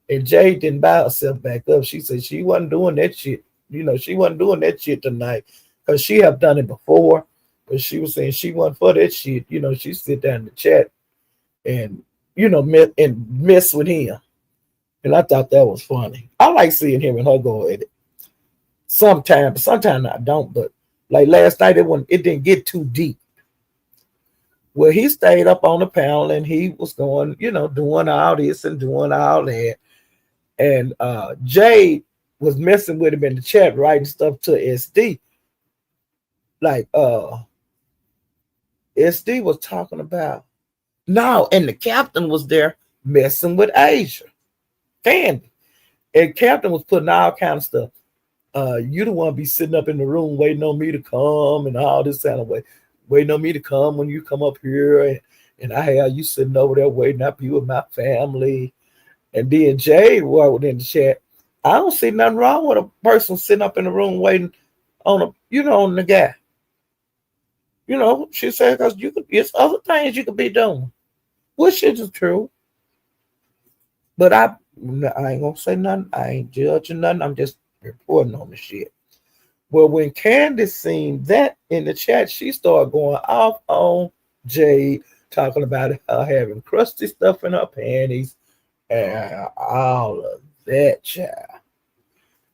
And Jay didn't buy herself back up. She said she wasn't doing that shit. You know, she wasn't doing that shit tonight because she have done it before. But she was saying she wasn't for that shit. You know, she sit down in the chat and, you know, mess with him. And I thought that was funny. I like seeing him and her go at it. Sometimes I don't. But like last night, it didn't get too deep. Well, he stayed up on the panel and he was going, you know, doing all this and doing all that. And Jade was messing with him in the chat, writing stuff to SD. Like SD was talking about no, and the captain was there messing with Asia, Candy. And Captain was putting all kind of stuff. You don't want to be sitting up in the room waiting on me to come and all this kind of way. Waiting on me to come when you come up here and I have you sitting over there waiting up you with my family. And then Jay wrote in the chat, I don't see nothing wrong with a person sitting up in the room waiting on on the guy. You know, she said, because it's other things you could be doing. Which is true. But I ain't gonna say nothing. I ain't judging nothing. I'm just reporting on the shit. Well, when Candace seen that in the chat, she started going off on Jade, talking about her having crusty stuff in her panties and all of that, child.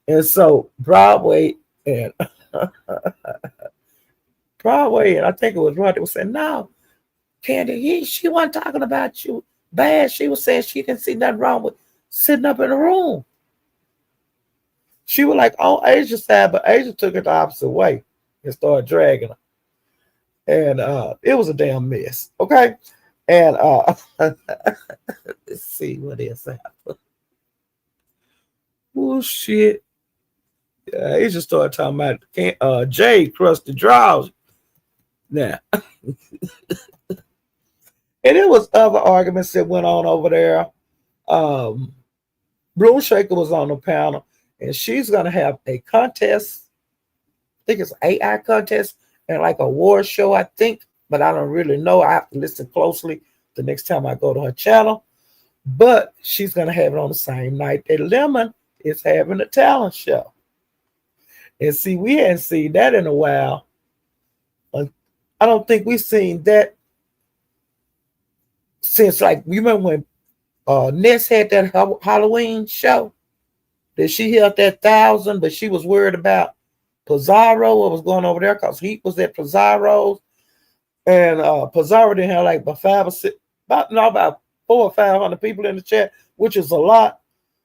And so Broadway and I think it was Rod that was saying, no, Candy, she wasn't talking about you bad. She was saying she didn't see nothing wrong with sitting up in the room. She was like on Asia's side, but Asia took it the opposite way and started dragging her. And it was a damn mess. Okay. And let's see what else happened. Oh shit. Asia started talking about Jay crusty draws. Now. And it was other arguments that went on over there. Bloom Shaker was on the panel, and she's gonna have a contest. I think it's an AI contest and like a war show, I think, but I don't really know. I have to listen closely the next time I go to her channel. But she's gonna have it on the same night that Lemon is having a talent show. And see, we hadn't seen that in a while. I don't think we've seen that since, like, you remember when Ness had that Halloween show? that she held that 1,000, but she was worried about Pizarro, what was going over there, because Heat was at Pizarro's. And Pizarro didn't have like about 5 or 6, about 400 or 500 people in the chat, which is a lot.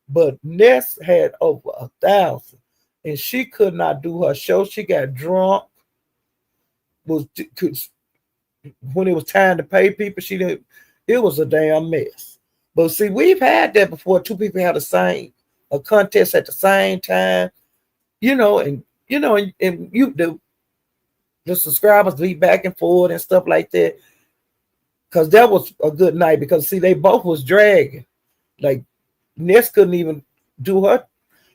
But Ness had over 1,000, and she could not do her show. She got drunk. Was when it was time to pay people, she didn't. It was a damn mess. But see, we've had that before. Two people had a contest at the same time, and you the subscribers be back and forth and stuff like that. Because that was a good night. Because see, they both was dragging. Like Ness couldn't even do her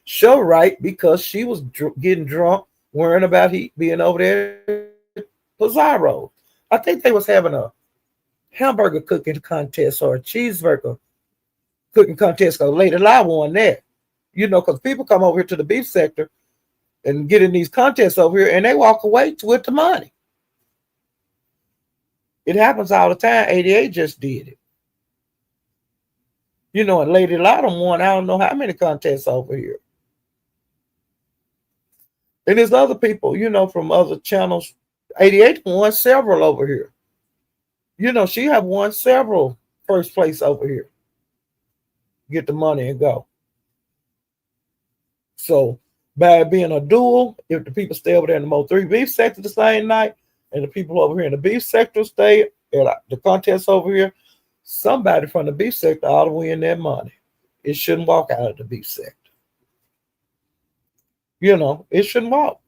show right because she was getting drunk, worrying about he being over there at Pizarro. I think they was having a hamburger cooking contest or a cheeseburger cooking contest because Lady Lie won that. Because people come over here to the beef sector and get in these contests over here and they walk away with the money. It happens all the time. 88 just did it. And Lady Lie won I don't know how many contests over here. And there's other people, from other channels. 88 won several over here. She have won several first place over here. Get the money and go. So by being a duel, if the people stay over there in the Mo 3 beef sector the same night, and the people over here in the beef sector stay at the contest over here, somebody from the beef sector ought to win their money. It shouldn't walk out of the beef sector. It shouldn't walk.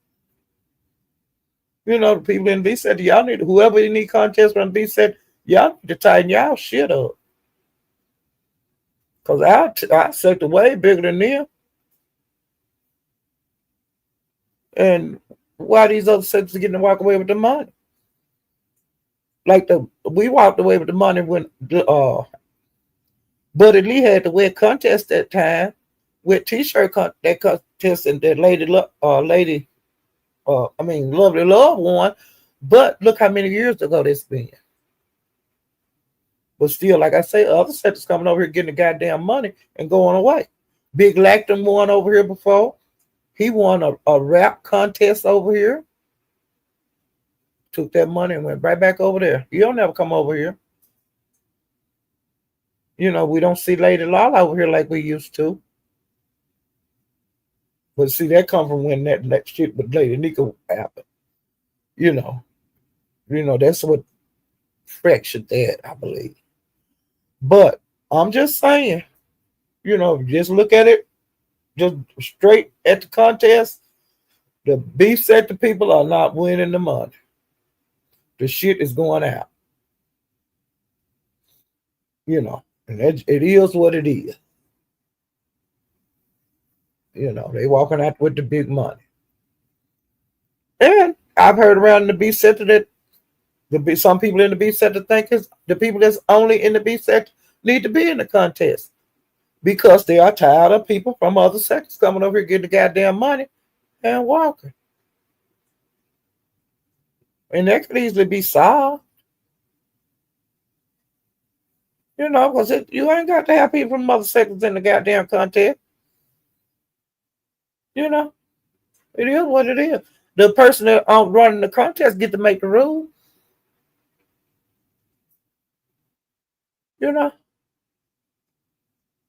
The people in the beef sector, y'all need, whoever you need contest from the beef sector, y'all need to tighten y'all shit up. Because our sector way bigger than them. And why these other sectors are getting to walk away with the money? Like we walked away with the money when Buddy Lee had the wet contest that time with T-shirt that contest, and that Lovely Love won. But look how many years ago this been. But still, like I say, other sectors coming over here getting the goddamn money and going away. Big Lacton won over here before. He won a rap contest over here. Took that money and went right back over there. He don't never come over here. We don't see Lady Lala over here like we used to. But see, that come from when that shit with Lady Nika happened. That's what fractured that, I believe. But I'm just saying, just look at it, just straight at the contest. The beef sector people are not winning the money. The shit is going out. And it is what it is. They walking out with the big money. And I've heard around the beef sector that some people in the beef sector think the people that's only in the beef sector need to be in the contest because they are tired of people from other sectors coming over here getting the goddamn money and walking. And that could easily be solved. Because you ain't got to have people from other sectors in the goddamn contest. It is what it is. The person that running the contest get to make the rules.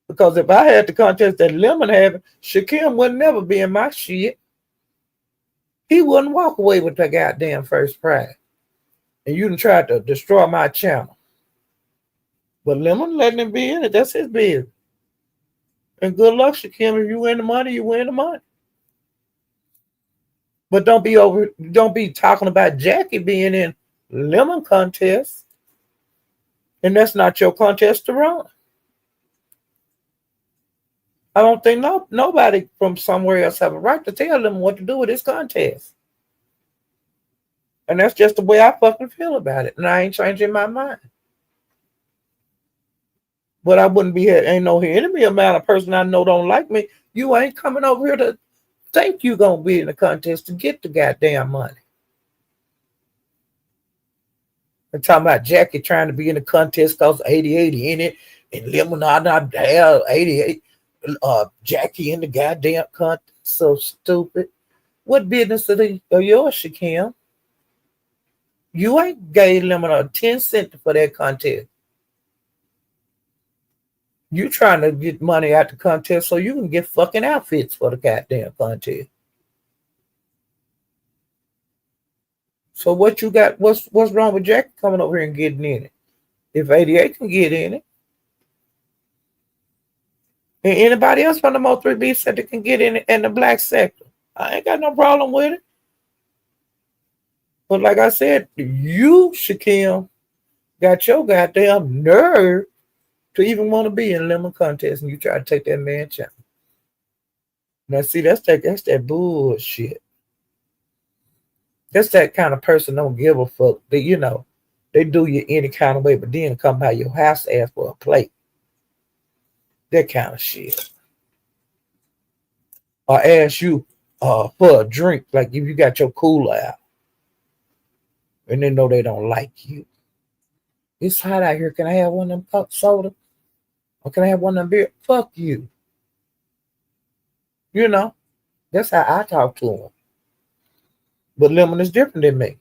Because if I had the contest that Lemon had, Shakim would never be in my shit. He wouldn't walk away with the goddamn first prize. And you done tried to destroy my channel. But Lemon letting him be in it, that's his business. And good luck, Shakim. If you win the money, you win the money. But don't be talking about Jackie being in Lemon contest. And that's not your contest to run. I don't think nobody from somewhere else have a right to tell them what to do with this contest. And that's just the way I fucking feel about it. And I ain't changing my mind. But I wouldn't be here. Ain't no enemy amount of person I know don't like me. You ain't coming over here to think you gonna be in the contest to get the goddamn money. I'm talking about Jackie trying to be in the contest because 88 in it and Lemon not 88. Jackie in the goddamn cunt. So stupid. What business of yours, Shakim? You ain't gave them a 10 cent for that contest. You trying to get money out the contest so you can get fucking outfits for the goddamn contest. So what you got? What's wrong with Jackie coming over here and getting in it? If 88 can get in it, and anybody else from the Mo 3B sector can get in it in the black sector, I ain't got no problem with it. But like I said, you, Shakim, got your goddamn nerve to even want to be in a lemon contest, and you try to take that man chance. Now, see, that's that bullshit. That's that kind of person don't give a fuck. They do you any kind of way, but then come by your house to ask for a plate. That kind of shit. Or ask you for a drink, like if you got your cooler out, and they know they don't like you. It's hot out here. Can I have one of them soda? Or can I have one of them beer? Fuck you. That's how I talk to them. But Lemon is different than me.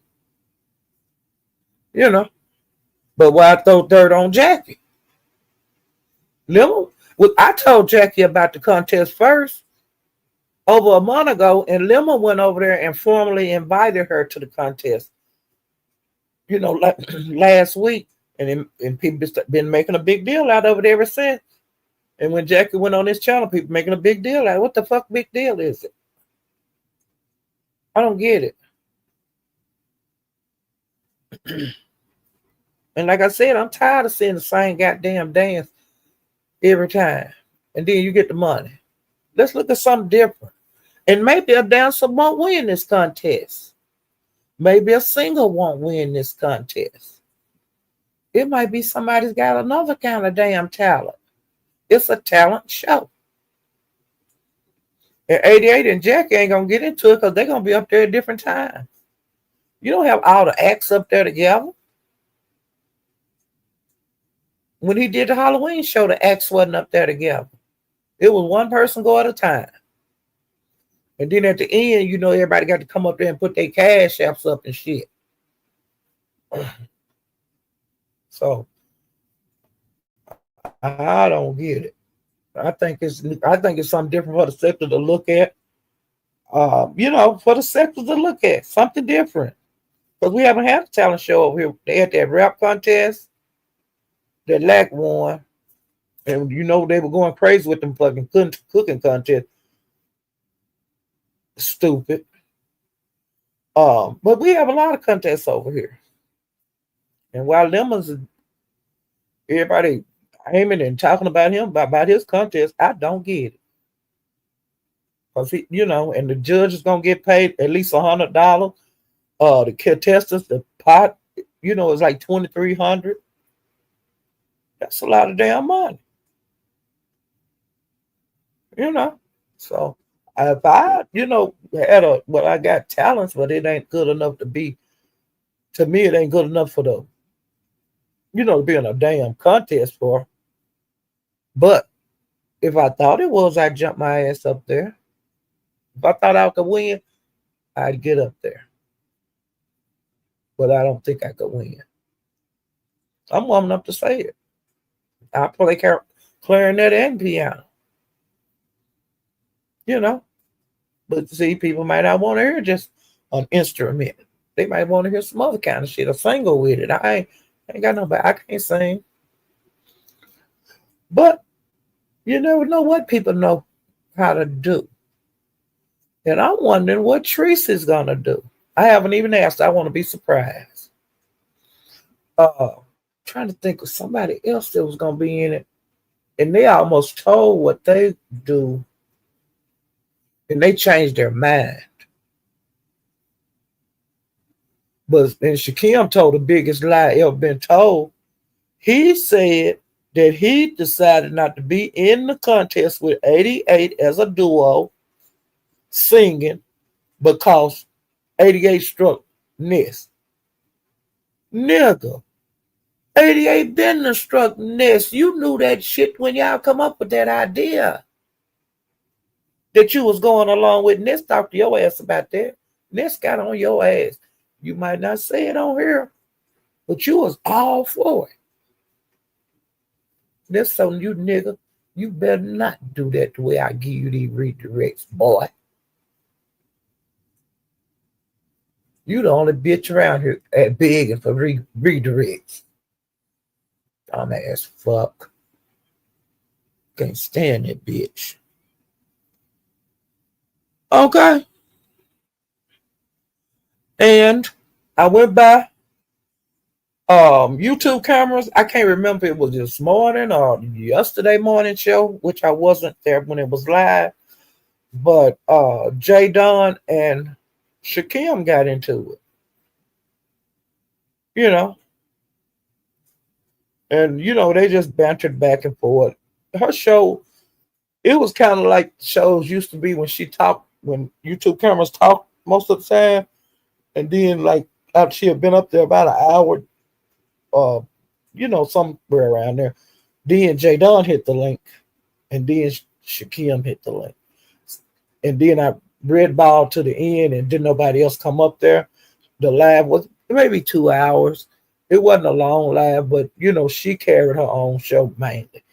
But why I throw dirt on Jackie? Lemon, I told Jackie about the contest first over a month ago, and Lemon went over there and formally invited her to the contest. Like last week, and people been making a big deal out of it ever since. And when Jackie went on this channel, people making a big deal out. What the fuck big deal is it? I don't get it. And like I said, I'm tired of seeing the same goddamn dance every time. And then you get the money. Let's look at something different. And maybe a dancer won't win this contest. Maybe a singer won't win this contest. It might be somebody's got another kind of damn talent. It's a talent show. And 88 and Jackie ain't going to get into it because they're going to be up there at different times. You don't have all the acts up there together. When he did the Halloween show, the acts wasn't up there together. It was one person go at a time. And then at the end, everybody got to come up there and put their cash apps up and shit. So I don't get it. I think it's something different for the sector to look at. For the sector to look at something different. Because we haven't had a talent show over here. They had that rap contest that Lack won. And they were going crazy with them fucking cooking contest. Stupid. But we have a lot of contests over here. And while Lemons, everybody aiming and talking about him, about his contest, I don't get it. Because and the judge is gonna get paid at least $100. The contestants, the pot, is like $2,300. That's a lot of damn money. So if I, had I got talents, but it ain't good enough to be. To me, it ain't good enough for the, to be in a damn contest for. But if I thought it was, I'd jump my ass up there. If I thought I could win, I'd get up there. But I don't think I could win. I'm warming up to say it. I play clarinet and piano. But see, people might not want to hear just an instrument. They might want to hear some other kind of shit, a single with it. I ain't got nobody. I can't sing. But you never know what people know how to do. And I'm wondering what Teresa's going to do. I haven't even asked. I want to be surprised. Trying to think of somebody else that was going to be in it. And they almost told what they do. And they changed their mind. But and Shakim told the biggest lie ever been told. He said that he decided not to be in the contest with 88 as a duo singing because 88 struck Ness. Nigga, 88 been struck Ness. You knew that shit when y'all come up with that idea. that you was going along with. Ness talked to your ass about that. Ness got on your ass. You might not say it on here, but you was all for it. Ness on you, nigga. You better not do that the way I give you these redirects, boy. You the only bitch around here at begging for redirects. Dumbass fuck. Can't stand that bitch. Okay. And I went by YouTube cameras. I can't remember if it was this morning or yesterday morning show, which I wasn't there when it was live. But J Don and Shakim got into it. You know, and they just bantered back and forth. Her show, it was kind of like shows used to be when she talked, when YouTube cameras talk most of the time, and then like after she had been up there about an hour, somewhere around there, then J Don hit the link, and then Shakim hit the link, and then I red ball to the end, and didn't nobody else come up there. The live was maybe 2 hours. It wasn't a long live, but she carried her own show mainly.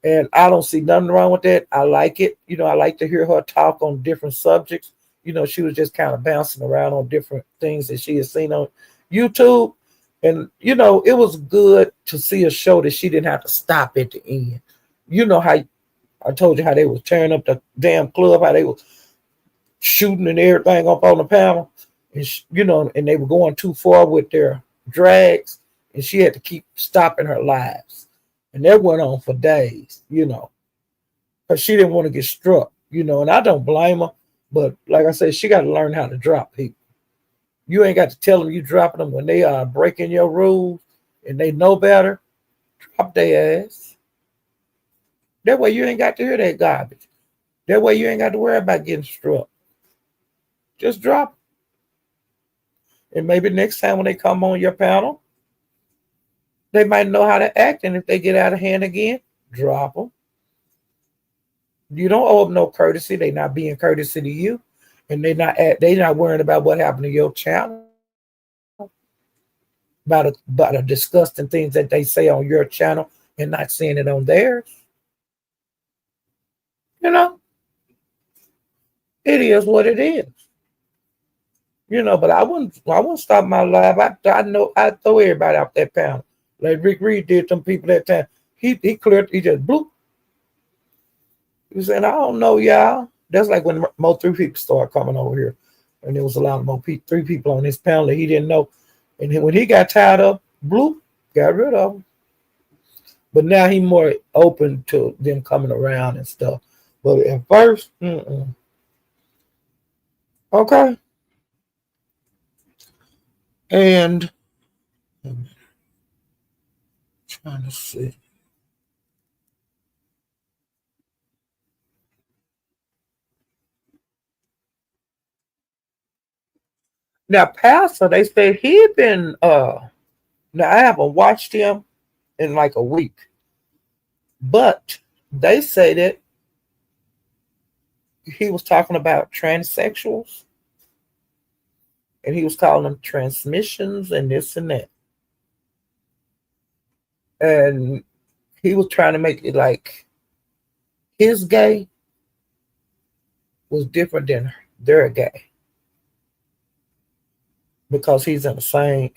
And I don't see nothing wrong with that. I like it. I like to hear her talk on different subjects. She was just kind of bouncing around on different things that she had seen on YouTube. And, it was good to see a show that she didn't have to stop at the end. You know how I told you how they was tearing up the damn club, how they was shooting and everything up on the panel. And, and they were going too far with their drags. And she had to keep stopping her lives. And that went on for days, because she didn't want to get struck, and I don't blame her. But like I said, she got to learn how to drop people. You ain't got to tell them you dropping them when they are breaking your rules and they know better. Drop their ass. That way you ain't got to hear that garbage. That way you ain't got to worry about getting struck. Just drop them. And maybe next time when they come on your panel, they might know how to act, and if they get out of hand again, drop them. You don't owe them no courtesy. They not being courtesy to you, and they not worrying about what happened to your channel, about the disgusting things that they say on your channel and not seeing it on theirs. It is what it is. But I wouldn't stop my live. I know I'd throw everybody off that panel. Like Rick Reed did them people that time. He cleared, he just bloop. He was saying, I don't know, y'all. That's like when more 3 people started coming over here. And there was a lot of more 3 people on his panel that he didn't know. And when he got tired of, bloop, got rid of him. But now he's more open to them coming around and stuff. But at first, okay. And trying to see. Now, Pastor, they said he'd been now I haven't watched him in like a week. But they say that he was talking about transsexuals, and he was calling them transmissions and this and that. And he was trying to make it like his gay was different than their gay, because he's in a same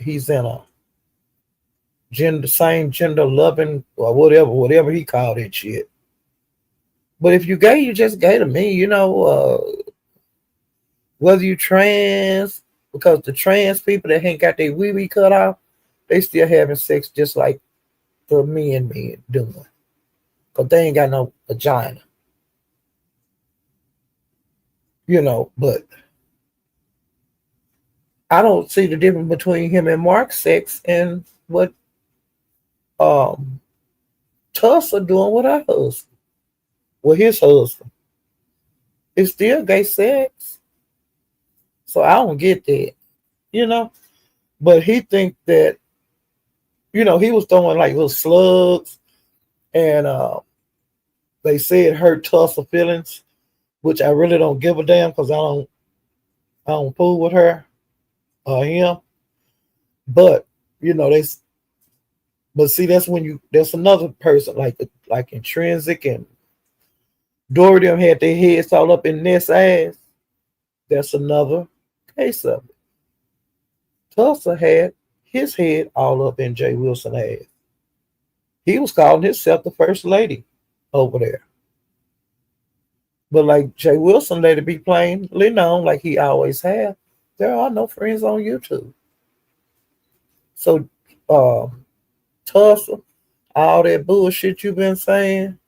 gender loving or whatever he called it shit. But if you gay, you just gay to me, whether you trans, because the trans people that ain't got their wee cut off, they still having sex just like the men doing, because they ain't got no vagina, but I don't see the difference between him and Mark's sex and what Tulsa doing with her husband, with his husband. It's still gay sex. So I don't get that, But he think that, he was throwing like little slugs, and they said hurt Tulsa feelings, which I really don't give a damn because I don't fool with her or him. But you know, but see that's when that's another person like intrinsic and Dory them had their heads all up in this ass. That's another case of it. Tulsa had his head all up in Jay Wilson's ass. He was calling himself the first lady over there. But like Jay Wilson let it be plainly known, like he always have, there are no friends on YouTube. So uh Tulsa, all that bullshit you been saying,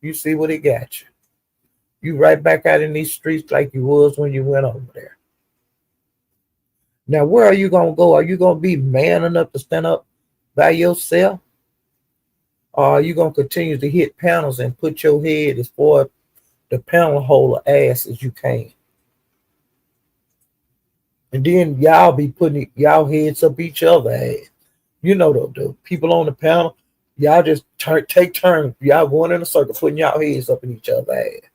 you see what it got you. You right back out in these streets like you was when you went over there. Now where are you gonna go? Are you gonna be man enough to stand up by yourself? Or are you gonna continue to hit panels and put your head as far the panel hole of ass as you can? And then y'all be putting y'all heads up each other ass. You know the people on the panel, y'all just take turns. Y'all going in a circle, putting y'all heads up in each other ass.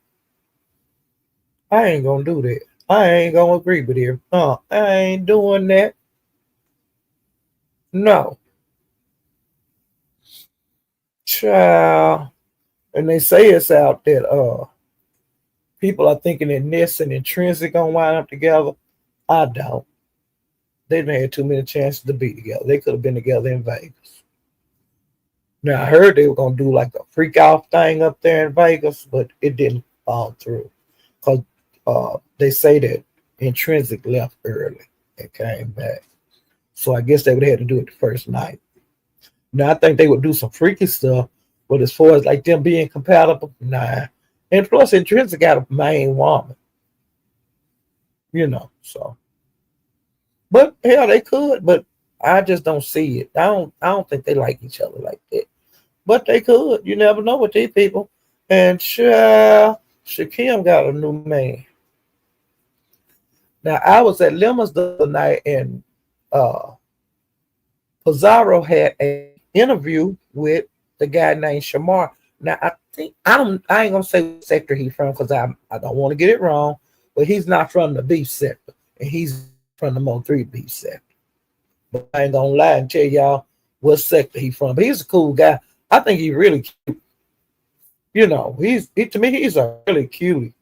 I ain't gonna do that. I ain't gonna agree with you. I ain't doing that. No. Child. And they say it's out that people are thinking that Ness and Intrinsic gonna wind up together. I don't. They've had too many chances to be together. They could have been together in Vegas. Now I heard they were gonna do like a freak off thing up there in Vegas, but it didn't fall through. Because they say that Intrinsic left early and came back. So I guess they would have had to do it the first night. Now I think they would do some freaky stuff, but as far as like them being compatible, nah. And plus Intrinsic got a main woman. So but hell they could, but I just don't see it. I don't think they like each other like that. But they could. You never know with these people. And Shakim got a new man. Now I was at Lemons the other night and Pizarro had an interview with the guy named Shamar. Now I think I ain't gonna say what sector he's from because I don't want to get it wrong, but he's not from the beef sector and he's from the Mo3 beef sector. But I ain't gonna lie and tell y'all what sector he's from. But he's a cool guy. I think he's really cute. To me he's a really cutie.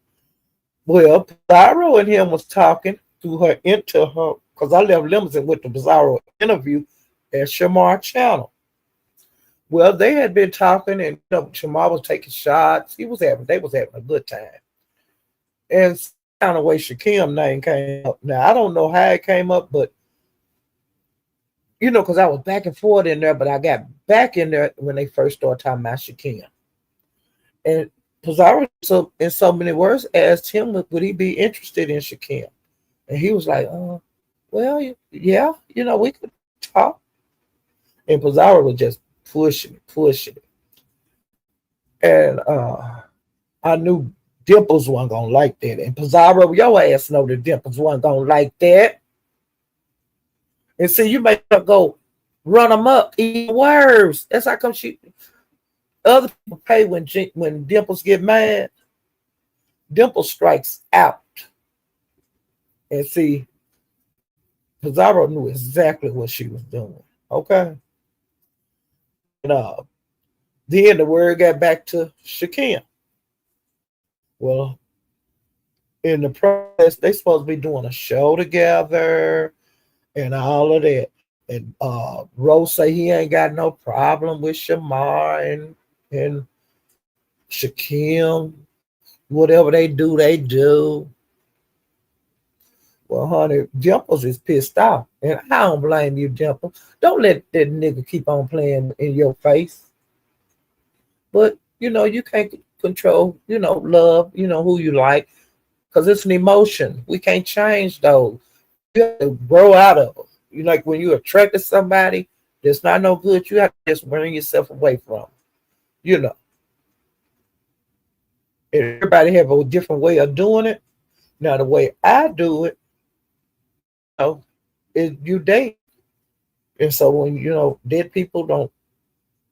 Well, Pizarro and him was talking into her because I left Lemons with the Pizarro interview at Shamar channel. Well, they had been talking, and Shamar was taking shots. They was having a good time. And kind of way Shakim name came up. Now I don't know how it came up, but because I was back and forth in there, but I got back in there when they first started talking about Shakim. And Pizarro, in so many words, asked him would he be interested in Shakim, and he was like, well, yeah, we could talk. And Pizarro was just pushing it. And I knew Dimples wasn't gonna like that. And Pizarro, your ass know that Dimples wasn't gonna like that. And see, you may go run them up even worse. That's how come other people pay when Dimples get mad. Dimples strikes out. And see, Pizarro knew exactly what she was doing. Okay. And then the word got back to Shakim. Well, in the process, they supposed to be doing a show together and all of that. And Rose say he ain't got no problem with Shamar and Shakim. Whatever they do, they do. Well, honey, Dimples is pissed off. And I don't blame you, Dimples. Don't let that nigga keep on playing in your face. But, you can't control, love, who you like. Because it's an emotion. We can't change those. You have to grow out of them. Like when you attract to somebody that's not no good, you have to just bring yourself away from them. Everybody have a different way of doing it. Now, the way I do it, is you date. And so when, dead people don't,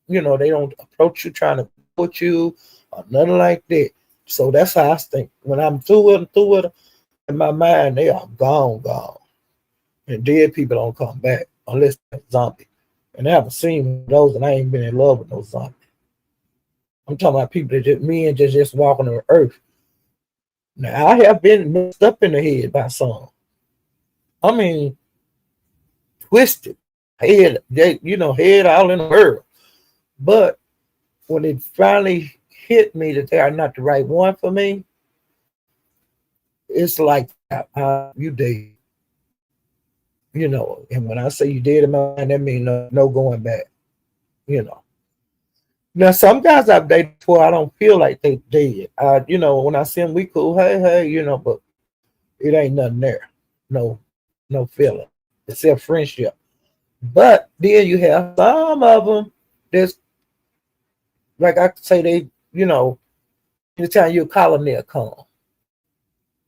they don't approach you trying to put you or nothing like that. So that's how I think. When I'm through it, in my mind, they are gone, gone. And dead people don't come back unless they're zombie. And I haven't seen one of those, and I ain't been in love with no zombie. I'm talking about people that just men just walking on earth. Now I have been messed up in the head by some. I mean, twisted head, head all in the world. But when it finally hit me that they are not the right one for me, it's like you dead, And when I say you dead in my mind, that means no going back, you know. Now some guys I've dated before, I don't feel like they dead. When I see them, we cool, hey, but it ain't nothing there, no, no feeling except friendship. But then you have some of them that's like I could say they, anytime you call them, they'll come.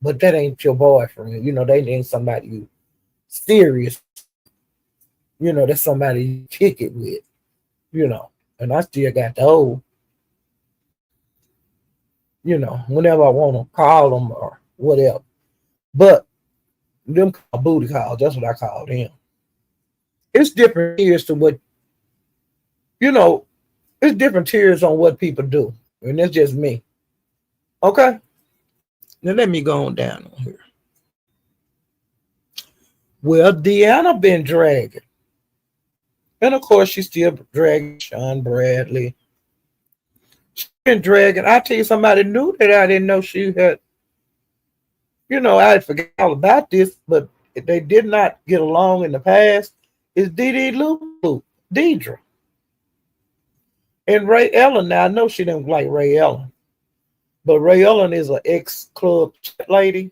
But that ain't your boyfriend. They ain't somebody you serious. That's somebody you kick it with. And I still got the old, whenever I want to call them or whatever. But them call booty calls. That's what I call them. It's different tiers to what, you know, it's different tiers on what people do. And that's just me. Okay? Now let me go on down on here. Well, Deanna been dragging. And of course, she's still dragging Sean Bradley. She's been dragging. I tell you, somebody knew that I didn't know she had, I forgot all about this, but they did not get along in the past. Is Dee Lulu, Deidre. And Ray Ellen. Now, I know she didn't like Ray Ellen, but Ray Ellen is an ex-club lady.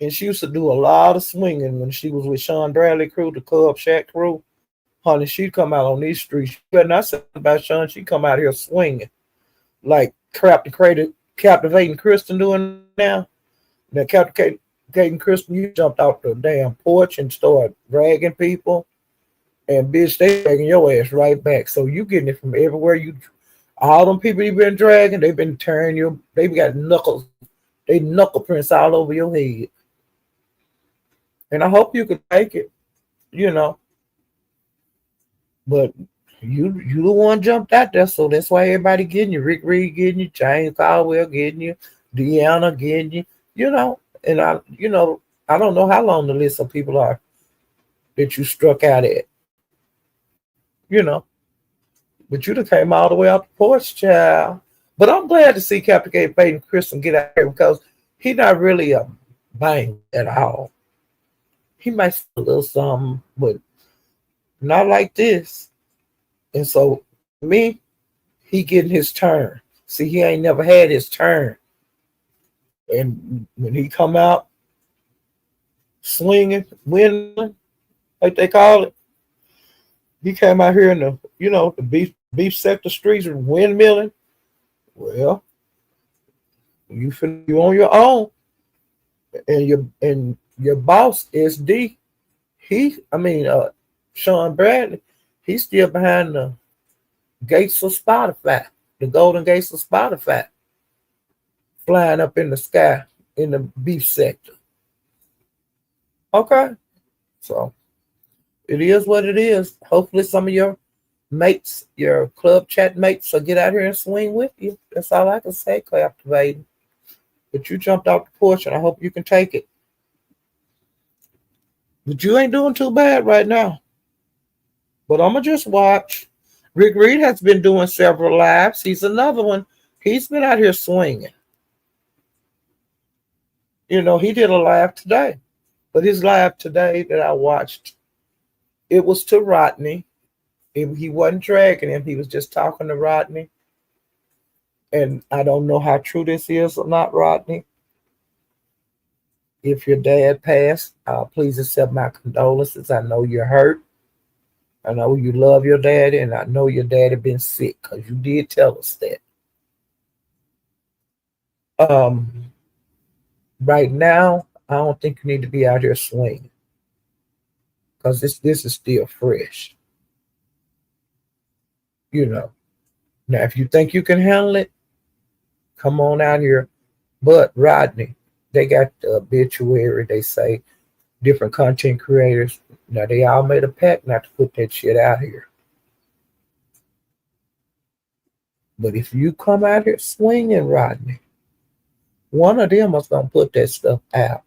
And she used to do a lot of swinging when she was with Sean Bradley crew, the Club Shack crew. Honey, she'd come out on these streets. She better not say about Sean. She come out here swinging like captivating Kristen doing now. Now, captivating Kristen, you jumped out the damn porch and started dragging people. And bitch, they dragging your ass right back. So you getting it from everywhere. All them people you been dragging, they've been tearing you. They've got knuckle prints all over your head. And I hope you could take it, you know. But you the one jumped out there, so that's why everybody getting you. Rick Reed getting you, James Caldwell getting you, Deanna getting you, And I don't know how long the list of people are that you struck out at, you know. But you done came all the way out the porch, child. But I'm glad to see Captain K. Peyton Christian get out here because he's not really a bang at all. He might say a little something, but not like this. And so, me, he getting his turn. See, he ain't never had his turn. And when he come out swinging, winning, like they call it, he came out here in the beef sector streets and windmilling. Well, you on your own, and your boss SD. Sean Bradley. He's still behind the gates of Spotify, the golden gates of Spotify, flying up in the sky in the beef sector. Okay, so it is what it is. Hopefully, some of your mates, your club chat mates, will get out here and swing with you. That's all I can say, captivating. But you jumped out the porch, and I hope you can take it. But you ain't doing too bad right now. But I'm going to just watch. Rick Reed has been doing several lives. He's another one. He's been out here swinging. He did a live today. But his live today that I watched, it was to Rodney. He wasn't dragging him. He was just talking to Rodney. And I don't know how true this is or not, Rodney. If your dad passed, please accept my condolences. I know you're hurt. I know you love your daddy, and I know your daddy been sick because you did tell us that. Right now, I don't think you need to be out here swinging because this is still fresh. Now, if you think you can handle it, Come on out here. But Rodney, they got the obituary. They say different content creators. Now they all made a pact not to put that shit out here. But if you come out here swinging, Rodney, one of them is gonna put that stuff out,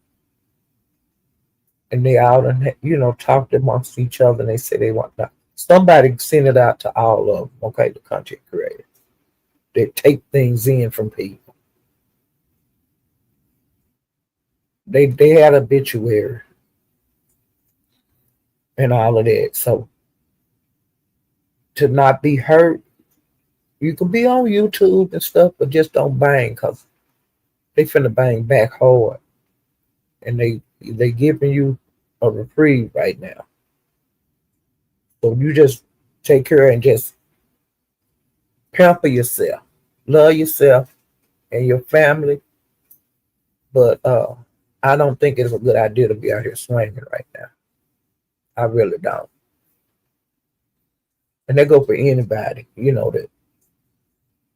and they out and talked amongst each other, and they say they want that. Somebody send it out to all of them. Okay, the content creators. They take things in from people. They had obituary and all of that. So to not be hurt, you can be on YouTube and stuff, but just don't bang because they finna bang back hard, and they giving you a reprieve right now. So you just take care and just pamper yourself, love yourself and your family. But I don't think it's a good idea to be out here swinging right now. I really don't. And that go for anybody, that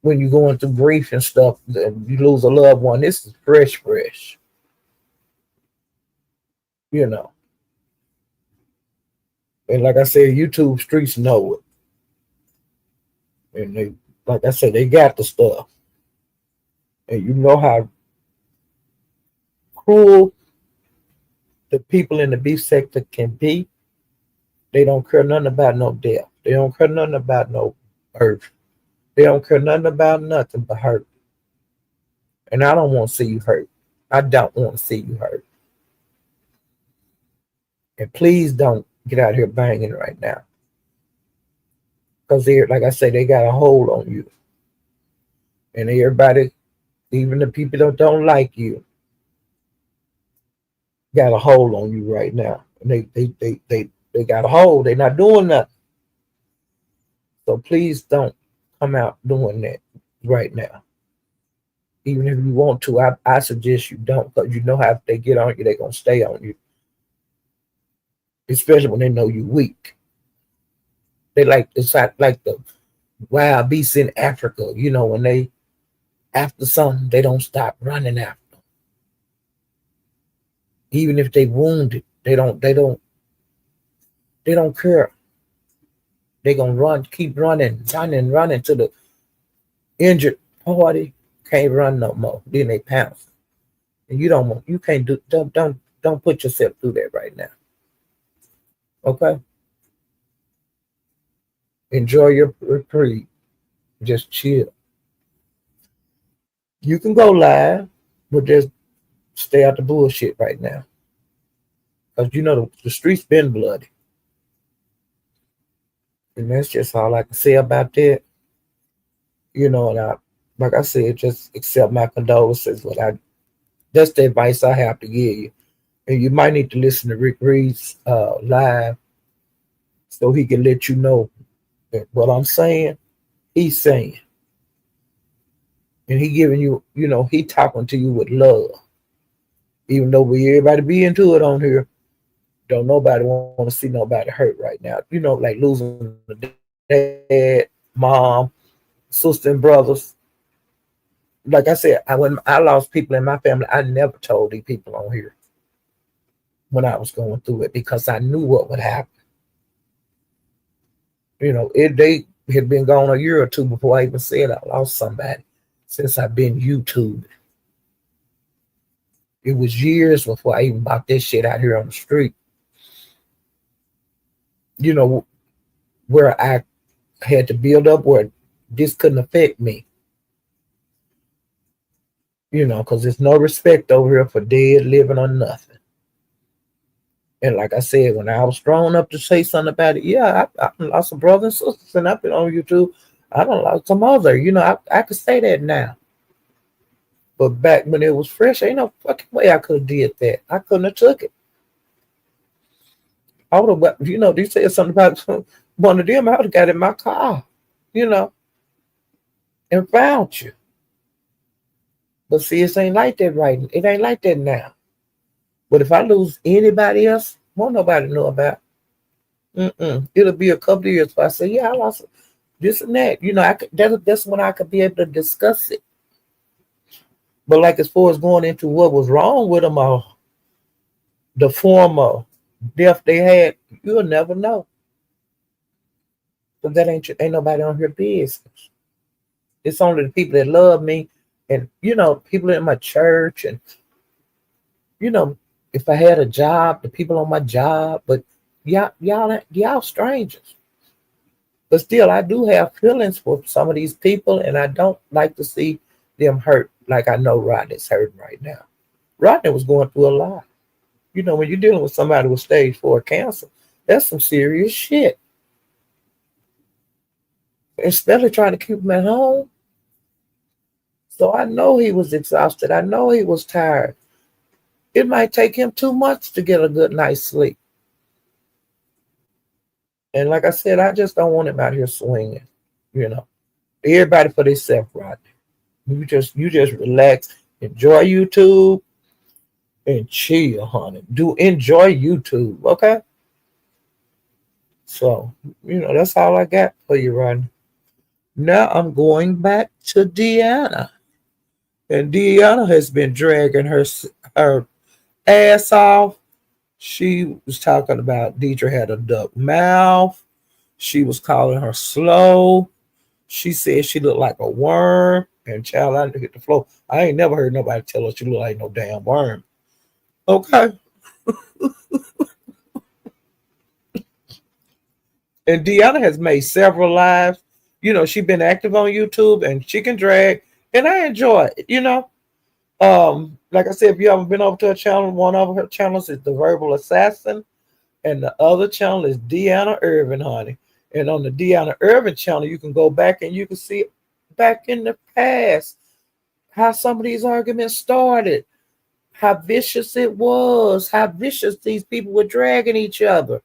when you're going through grief and stuff, you lose a loved one. This is fresh, you know. And like I said, YouTube streets know it. And they, like I said, they got the stuff. And you know how cruel the people in the beef sector can be. They don't care nothing about no death. They don't care nothing about no hurt. They don't care nothing about nothing but hurt. And I don't want to see you hurt. I don't want to see you hurt. And please don't get out here banging right now. Because like I say, they got a hold on you. And everybody, even the people that don't like you, got a hold on you right now. And they got a hold. They're not doing nothing. So please don't come out doing that right now. Even if you want to, I suggest you don't, because you know how if they get on you, they're going to stay on you. Especially when they know you weak. It's like the wild beasts in Africa. When they after something, they don't stop running after them. Even if they wounded, they don't care. They gonna keep running to the injured party. Can't run no more. Then they pounce. And you can't don't put yourself through that right now. Okay? Enjoy your reprieve. Just chill. You can go live, but just stay out the bullshit right now. Because the streets been bloody. And that's just all I can say about that. And like I said, just accept my condolences. That's the advice I have to give you. And you might need to listen to Rick Reed's live so he can let you know that what I'm saying, he's saying. And he giving you, he talking to you with love. Even though everybody be into it on here, don't nobody want to see nobody hurt right now. Like losing a dad, mom, sister, and brothers. Like I said, when I lost people in my family, I never told these people on here when I was going through it because I knew what would happen. They had been gone a year or two before I even said I lost somebody since I've been YouTube. It was years before I even bought this shit out here on the street. Where I had to build up where this couldn't affect me. Because there's no respect over here for dead, living, or nothing. And like I said, when I was strong enough to say something about it, yeah, I lost some brothers and sisters, and I've been on YouTube. I don't lost some other. I could say that now. But back when it was fresh, ain't no fucking way I could have did that. I couldn't have took it. I would have, they said something about one of them. I would have got in my car, and found you. But see, it ain't like that right. It ain't like that now. But if I lose anybody else, won't nobody know about. It'll be a couple of years before I say, yeah, I lost this and that. That's when I could be able to discuss it. But like as far as going into what was wrong with them, the form of death they had, you'll never know. But that ain't nobody on your business. It's only the people that love me, and people in my church, and you know, if I had a job, the people on my job. But y'all strangers. But still, I do have feelings for some of these people, and I don't like to see them hurt. Like I know Rodney's hurting right now. Rodney was going through a lot. When you're dealing with somebody with stage 4 cancer, that's some serious shit. Especially trying to keep him at home. So I know he was exhausted. I know he was tired. It might take him 2 months to get a good night's sleep. And like I said, I just don't want him out here swinging. You know, everybody for themselves, Rodney. You just relax, enjoy YouTube, and chill, honey. Do enjoy YouTube, okay? So that's all I got for you, Rodney. Now I'm going back to Deanna, and Deanna has been dragging her ass off. She was talking about Deidre had a duck mouth. She was calling her slow. She said she looked like a worm. And child, I hit the floor. I ain't never heard nobody tell her she looked like no damn worm. Okay. And Deanna has made several lives. She's been active on YouTube and she can drag. And I enjoy it. Like I said, if you haven't been over to her channel, one of her channels is The Verbal Assassin. And the other channel is Deanna Irvin, honey. And on the Deanna Irvin channel, you can go back and you can see back in the past how some of these arguments started, how vicious it was, how vicious these people were dragging each other.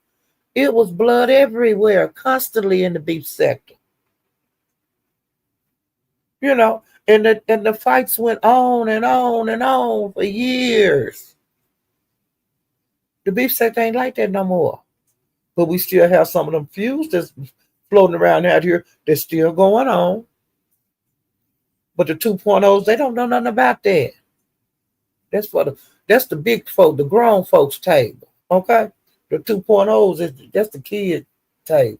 It was blood everywhere, constantly in the beef sector. And the fights went on and on and on for years. The beef sector ain't like that no more. But we still have some of them feuds that's floating around out here that's still going on. But the 2.0s, they don't know nothing about that. That's the big folk, the grown folks table. Okay? The 2.0s, that's the kid table.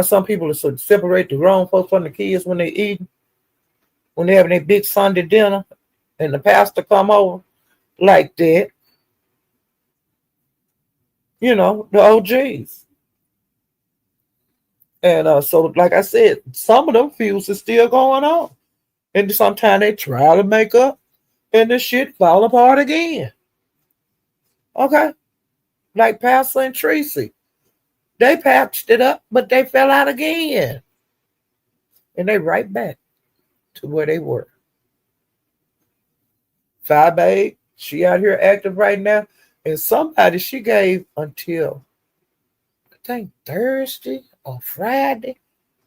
Some people separate the grown folks from the kids when they eating, when they having their big Sunday dinner, and the pastor come over like that. The OGs. And so, like I said, some of them feuds are still going on. And sometimes they try to make up and the shit fall apart again. Okay? Like Pastor and Tracy. They patched it up, but they fell out again. And they right back to where they were. 5 she out here active right now. And somebody she gave until, I think, Thursday or Friday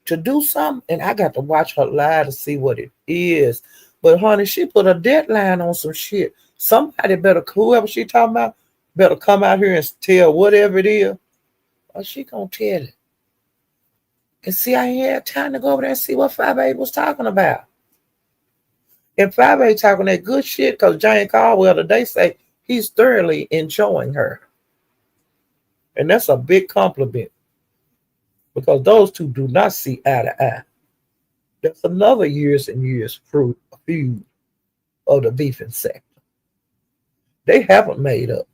to do something. And I got to watch her live to see what it is. But honey, she put a deadline on some shit. Somebody better, whoever she talking about, better come out here and tell whatever it is. Or she gonna tell it. And see, I ain't had time to go over there and see what 5 was talking about. And 5 talking that good shit because Jane Caldwell today say he's thoroughly enjoying her. And that's a big compliment. Because those two do not see eye to eye. That's another years and years feud of the beefing sector. They haven't made up.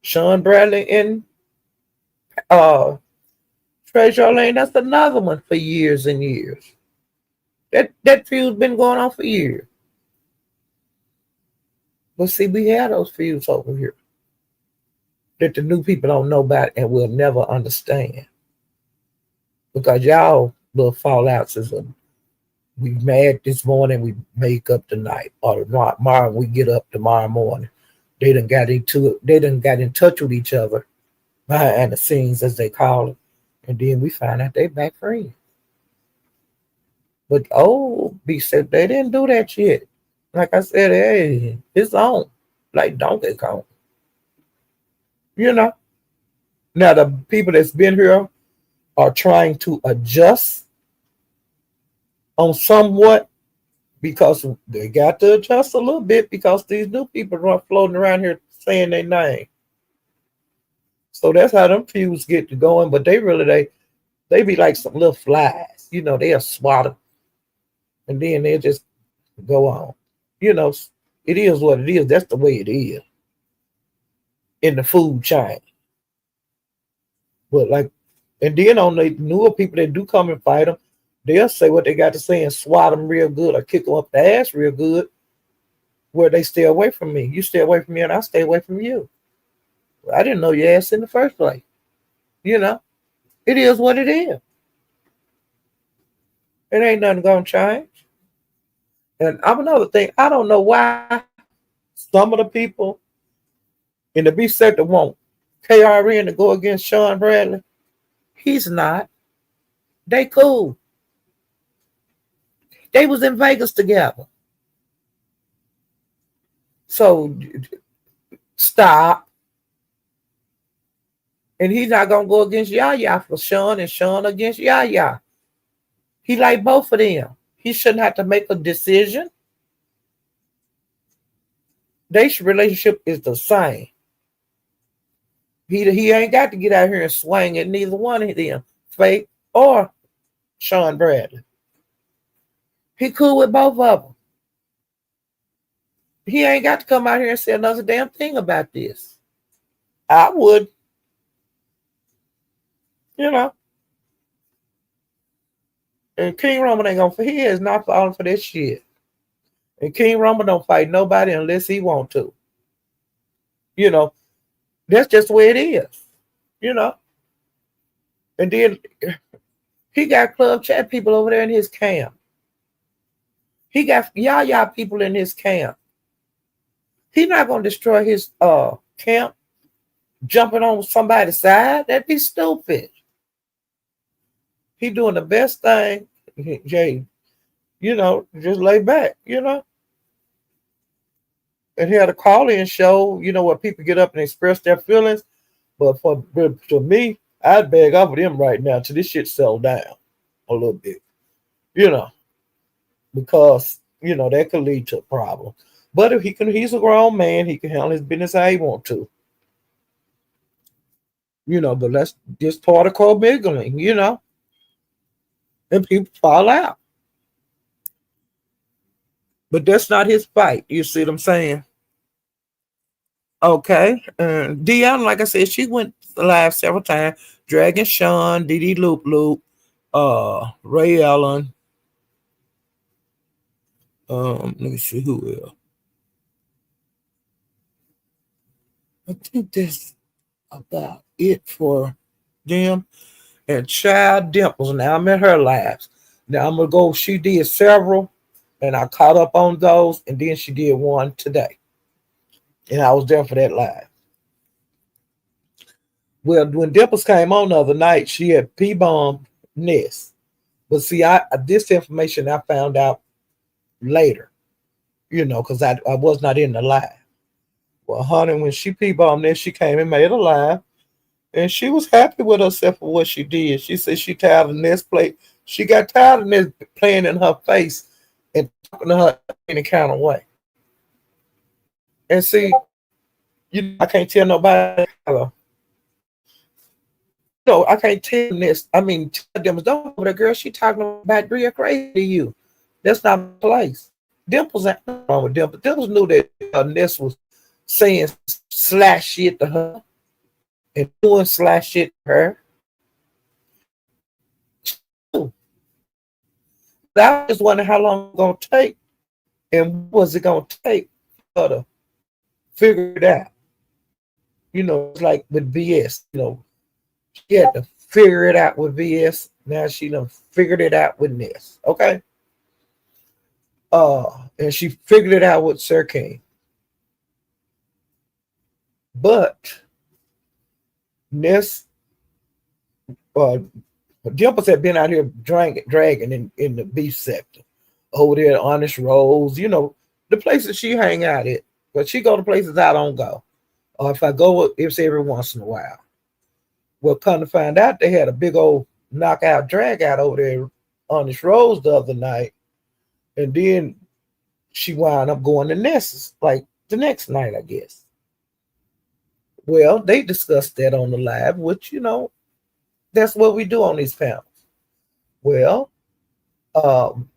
Sean Bradley and Treasure Lane, that's another one for years and years. That feud's been going on for years. But see, we have those feuds over here that the new people don't know about and will never understand. Because y'all little fallouts is we mad this morning, we make up tonight. Or tomorrow we get up tomorrow morning. They done got in touch with each other behind the scenes, as they call it. And then we find out they back friends. But B said they didn't do that yet. Like I said, hey, it's on. Like Donkey Kong. Now the people that's been here are trying to adjust on somewhat, because they got to adjust a little bit because these new people are floating around here saying their name. So that's how them feuds get to going. But they be like some little flies. They'll swat them and then they'll just go on. You know, it is what it is. That's the way it is in the food chain. But like, and then on the newer people that do come and fight them, they'll say what they got to say and swat them real good or kick them up the ass real good where they stay away from me. You stay away from me and I stay away from you. I didn't know your ass in the first place. You know, it is what it is. It ain't nothing gonna change. And I'm another thing. I don't know why some of the people in the B sector want KRN to go against Sean Bradley. He's not. They cool. They was in Vegas together. So stop. And he's not gonna go against Yaya for Sean and Sean against Yaya. He like both of them. He shouldn't have to make a decision. Their relationship is the same. He ain't got to get out here and swing at neither one of them, Faith or Sean Bradley. He cool with both of them. He ain't got to come out here and say another damn thing about this. I would. You know. And King Roman ain't gonna, he is not falling for this shit. And King Roman don't fight nobody unless he want to. You know, that's just the way it is. You know. And then he got club chat people over there in his camp. He got Yaya people in his camp. He's not gonna destroy his camp jumping on somebody's side. That'd be stupid. He doing the best thing, Jay. You know, just lay back, you know. And he had a call-in show, you know, where people get up and express their feelings. But to me, I'd beg off of them right now till this shit settle down a little bit, you know, because, you know, that could lead to a problem. But if he's a grown man, he can handle his business how he want to. You know, but that's just part of co-mingling, you know. And people fall out. But that's not his fight. You see what I'm saying? Okay. Deanna, like I said, she went live several times. Dragon Sean, Didi Loop Loop, Ray Allen. Let me see who else. I think that's about it for them. And Child Dimples. Now I'm in her lives. Now I'm gonna go. She did several, and I caught up on those, and then she did one today. And I was there for that live. Well, when Dimples came on the other night, she had P-bombed Ness. But see, this information I found out later, you know, because I was not in the live. Well, honey, when she P-bombed Ness, she came and made a live. And she was happy with herself for what she did. She said she tired of Ness play. She got tired of Ness playing in her face and talking to her in any kind of way. And see, I can't tell nobody. I can't tell Ness. I mean, tell them, don't over there, girl. She talking about real crazy to you. That's not my place. Dimples ain't wrong with Dimples. Dimples knew that Ness was saying slash shit to her. And doing slash shit to her. I just wonder how long it's gonna take, and what was it gonna take for her to figure it out? You know, it's like with BS. You know, she had to figure it out with BS. Now she done figured it out with Ness. Okay. And she figured it out with Sir King. But Ness, Dimples had been out here dragging in the beef sector over there at Honest Rose, you know, the places she hang out at. But she go to places I don't go. Or if I go, it's every once in a while. Well, come to find out, they had a big old knockout drag out over there on Honest Rose the other night. And then She wound up going to Ness's like the next night, I guess. Well, they discussed that on the live, which that's what we do on these panels. Well, um,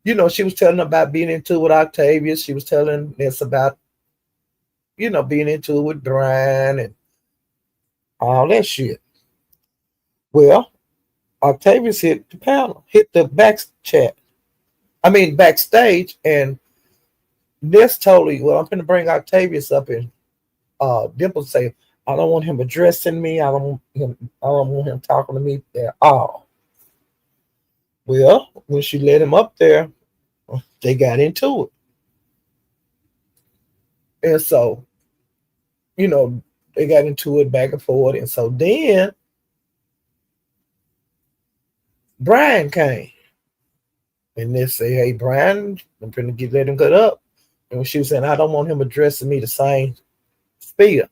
she was telling about being into it with Octavia. She was telling Ness about being into it with Brian and all that shit. Well, Octavius hit the panel, hit the back chat. I mean backstage, and Ness totally. Well, I'm going to bring Octavius up, and Dimple say, "I don't want him addressing me. I don't want him talking to me at all." Well, when she let him up there, they got into it, and so you know they got into it back and forth, and so then Brian came. And they say, "Hey, Brian, I'm trying to let him cut up." And she was saying, "I don't want him addressing me the same speed."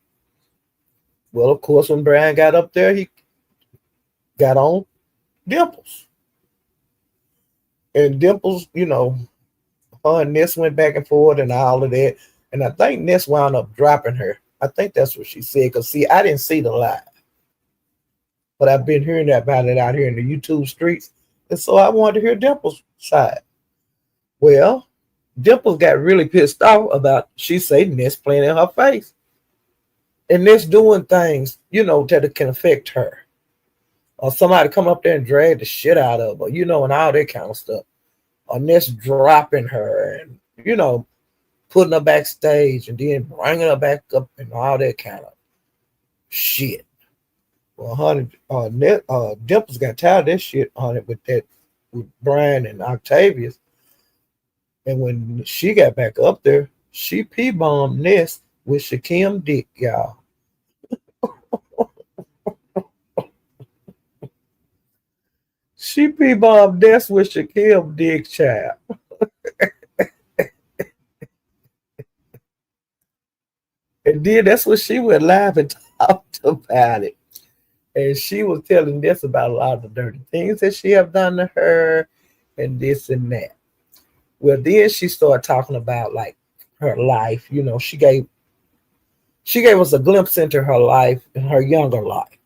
Well, of course, when Brian got up there, he got on Dimples. And Dimples, her and Ness went back and forth and all of that. And I think Ness wound up dropping her. I think that's what she said. Because, see, I didn't see the live. But I've been hearing about it out here in the YouTube streets. And so I wanted to hear Dimples' side. Well, Dimples got really pissed off about, she said, Ness playing in her face. And Ness doing things, that can affect her. Or somebody come up there and drag the shit out of her, and all that kind of stuff. Or Ness dropping her and, putting her backstage and then bringing her back up and all that kind of shit. Well, honey, Dimples got tired of that shit, honey, with Brian and Octavius. And when she got back up there, she P-bombed Ness with Shakim dick, y'all. She P-bombed Ness with Shakim dick, child. And then that's what she went live and talked about it. And she was telling Ness about a lot of the dirty things that she have done to her and this and that. Well, then she started talking about like her life. She gave us a glimpse into her life and her younger life,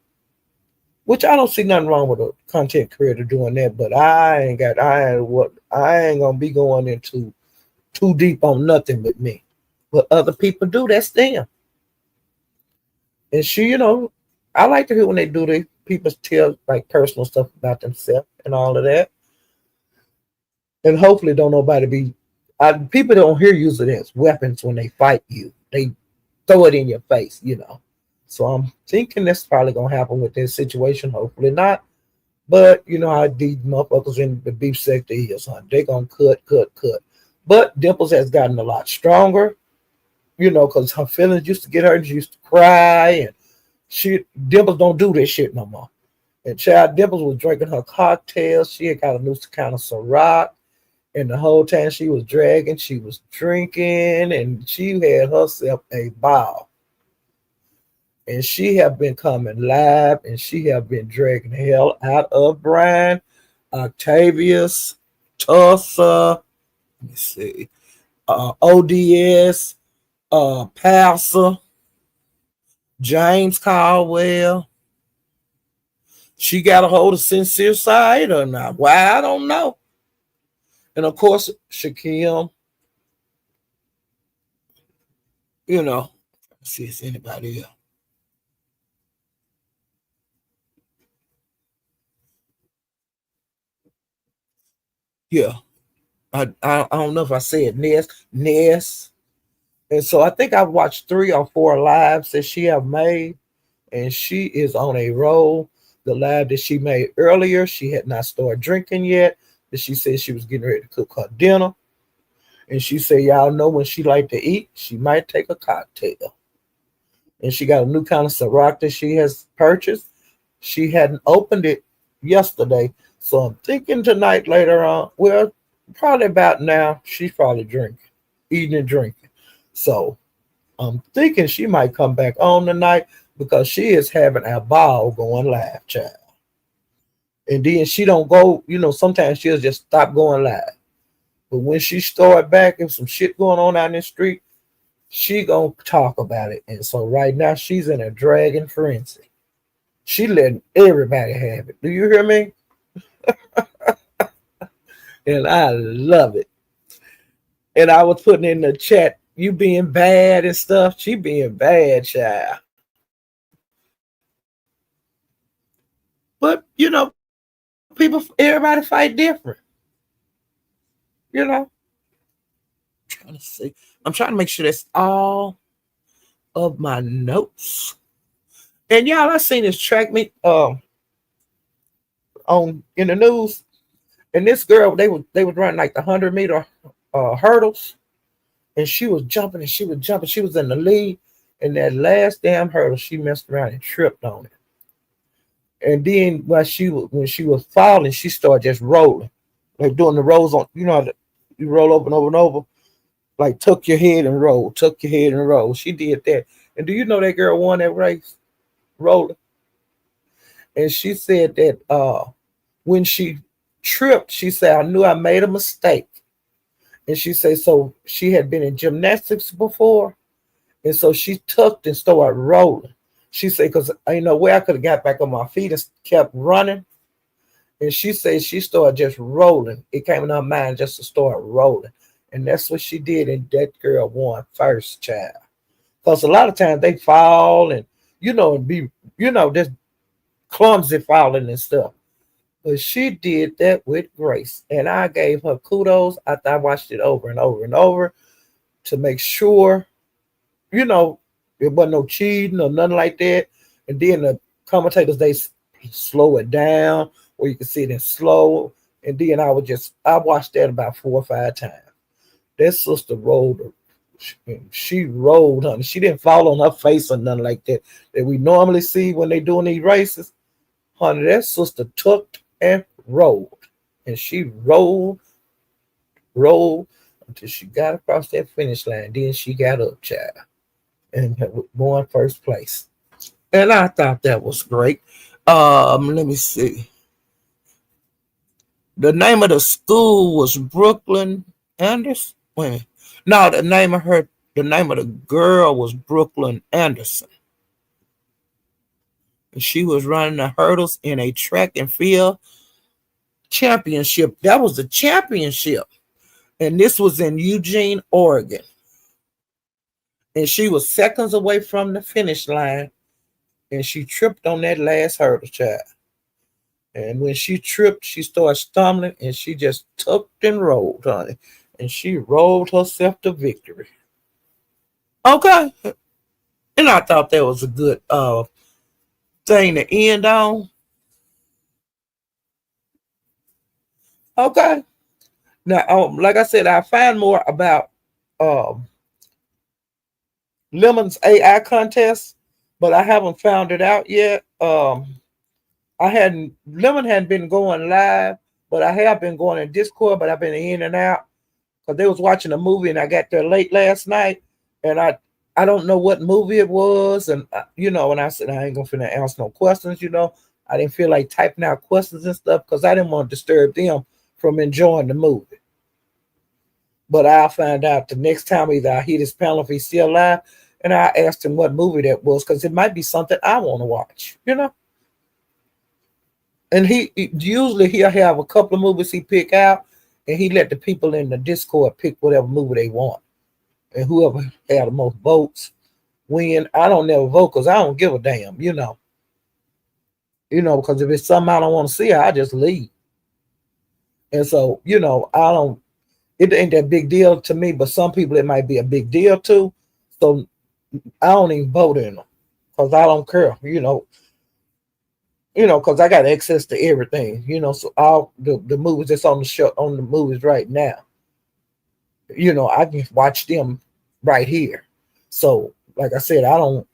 which I don't see nothing wrong with a content creator doing that. But I ain't gonna be going into too deep on nothing with me. What other people do, that's them. And she, I like to hear when they do the people tell like personal stuff about themselves and all of that. And hopefully don't nobody be people don't hear use it as weapons when they fight you. They throw it in your face. So I'm thinking that's probably gonna happen with this situation. Hopefully not. But you know how these motherfuckers in the beef sector is, huh? They gonna cut. But Dimples has gotten a lot stronger, because her feelings used to get her. She used to cry, and Dimples don't do this shit no more. And child Dimples was drinking her cocktails. She had got a new kind of Ciroc. And the whole time she was dragging, she was drinking, and she had herself a ball. And she have been coming live, and she have been dragging the hell out of Brian, Octavius, Tulsa, let me see, ODS, Passer, James Caldwell. She got a hold of Sincere Side or not? Why, I don't know. And of course, Shaquille, let's see if anybody else. Yeah. I don't know if I said Ness. And so I think I've watched 3 or 4 lives that she have made, and she is on a roll. The live that she made earlier, she had not started drinking yet, but she said she was getting ready to cook her dinner. And she said, y'all know when she like to eat, she might take a cocktail. And she got a new kind of Ciroc that she has purchased. She hadn't opened it yesterday. So I'm thinking tonight later on, well, probably about now, she's probably drinking, eating and drinking. So I'm thinking she might come back on tonight because she is having a ball going live, child. And then she don't go, sometimes she'll just stop going live. But when she start back and some shit going on out in the street, she gonna talk about it. And so right now she's in a dragon frenzy. She letting everybody have it. Do you hear me? And I love it. And I was putting in the chat, you being bad and stuff. She being bad, child. But people, everybody fight different. You know, trying to see. I'm trying to make sure that's all of my notes. And y'all, I seen this track meet on in the news, and this girl they was running like the 100 meter hurdles, and she was jumping and she was jumping. She was in the lead, and that last damn hurdle, she messed around and tripped on it. And then when she was falling, she started just rolling, like doing the rolls on. You know, how you roll over and over and over, like tuck your head and roll, tuck your head and roll. She did that. And do you know that girl won that race rolling? And she said that when she tripped, she said, I knew I made a mistake. And she said, so she had been in gymnastics before. And so she tucked and started rolling. She said, because I know where I could have got back on my feet and kept running. And she said she started just rolling. It came in her mind just to start rolling. And that's what she did. And that girl won first, child. Because a lot of times they fall and, and be, just clumsy falling and stuff. But she did that with grace. And I gave her kudos after I watched it over and over and over to make sure, there wasn't no cheating or nothing like that. And then the commentators, they slow it down where you can see it in slow. And then I watched that about 4 or 5 times. That sister rolled. She rolled, honey. She didn't fall on her face or nothing like that we normally see when they doing these races. Honey, that sister tucked and rolled. And she rolled until she got across that finish line. Then she got up, child, and won first place. And I thought that was great. Let me see. The name of the school was Brooklyn Anderson. Wait, no, the name of the girl was Brooklyn Anderson. And she was running the hurdles in a track and field championship. That was the championship. And this was in Eugene, Oregon. And she was seconds away from the finish line. And she tripped on that last hurdle, child. And when she tripped, she started stumbling and she just tucked and rolled, honey. And she rolled herself to victory. Okay. And I thought that was a good thing to end on. Okay. Now, like I said, I find more about um, Lemon's AI contest, but I haven't found it out yet. Lemon hadn't been going live, but I have been going in Discord, but I've been in and out because they was watching a movie and I got there late last night, and I don't know what movie it was, and and I said I ain't gonna finna ask no questions. I didn't feel like typing out questions and stuff because I didn't want to disturb them from enjoying the movie. But I'll find out the next time either I hit his panel if he's still alive, and I asked him what movie that was because it might be something I want to watch. And he'll have a couple of movies he pick out, and he let the people in the Discord pick whatever movie they want. And whoever had the most votes win. I don't never vote because I don't give a damn, because if it's something I don't want to see, I just leave. And so, I don't, it ain't that big deal to me, but some people it might be a big deal to. So I don't even vote in them because I don't care, because I got access to everything, so all the movies that's on the show, on the movies right now, I can watch them right here. So, like I said, I don't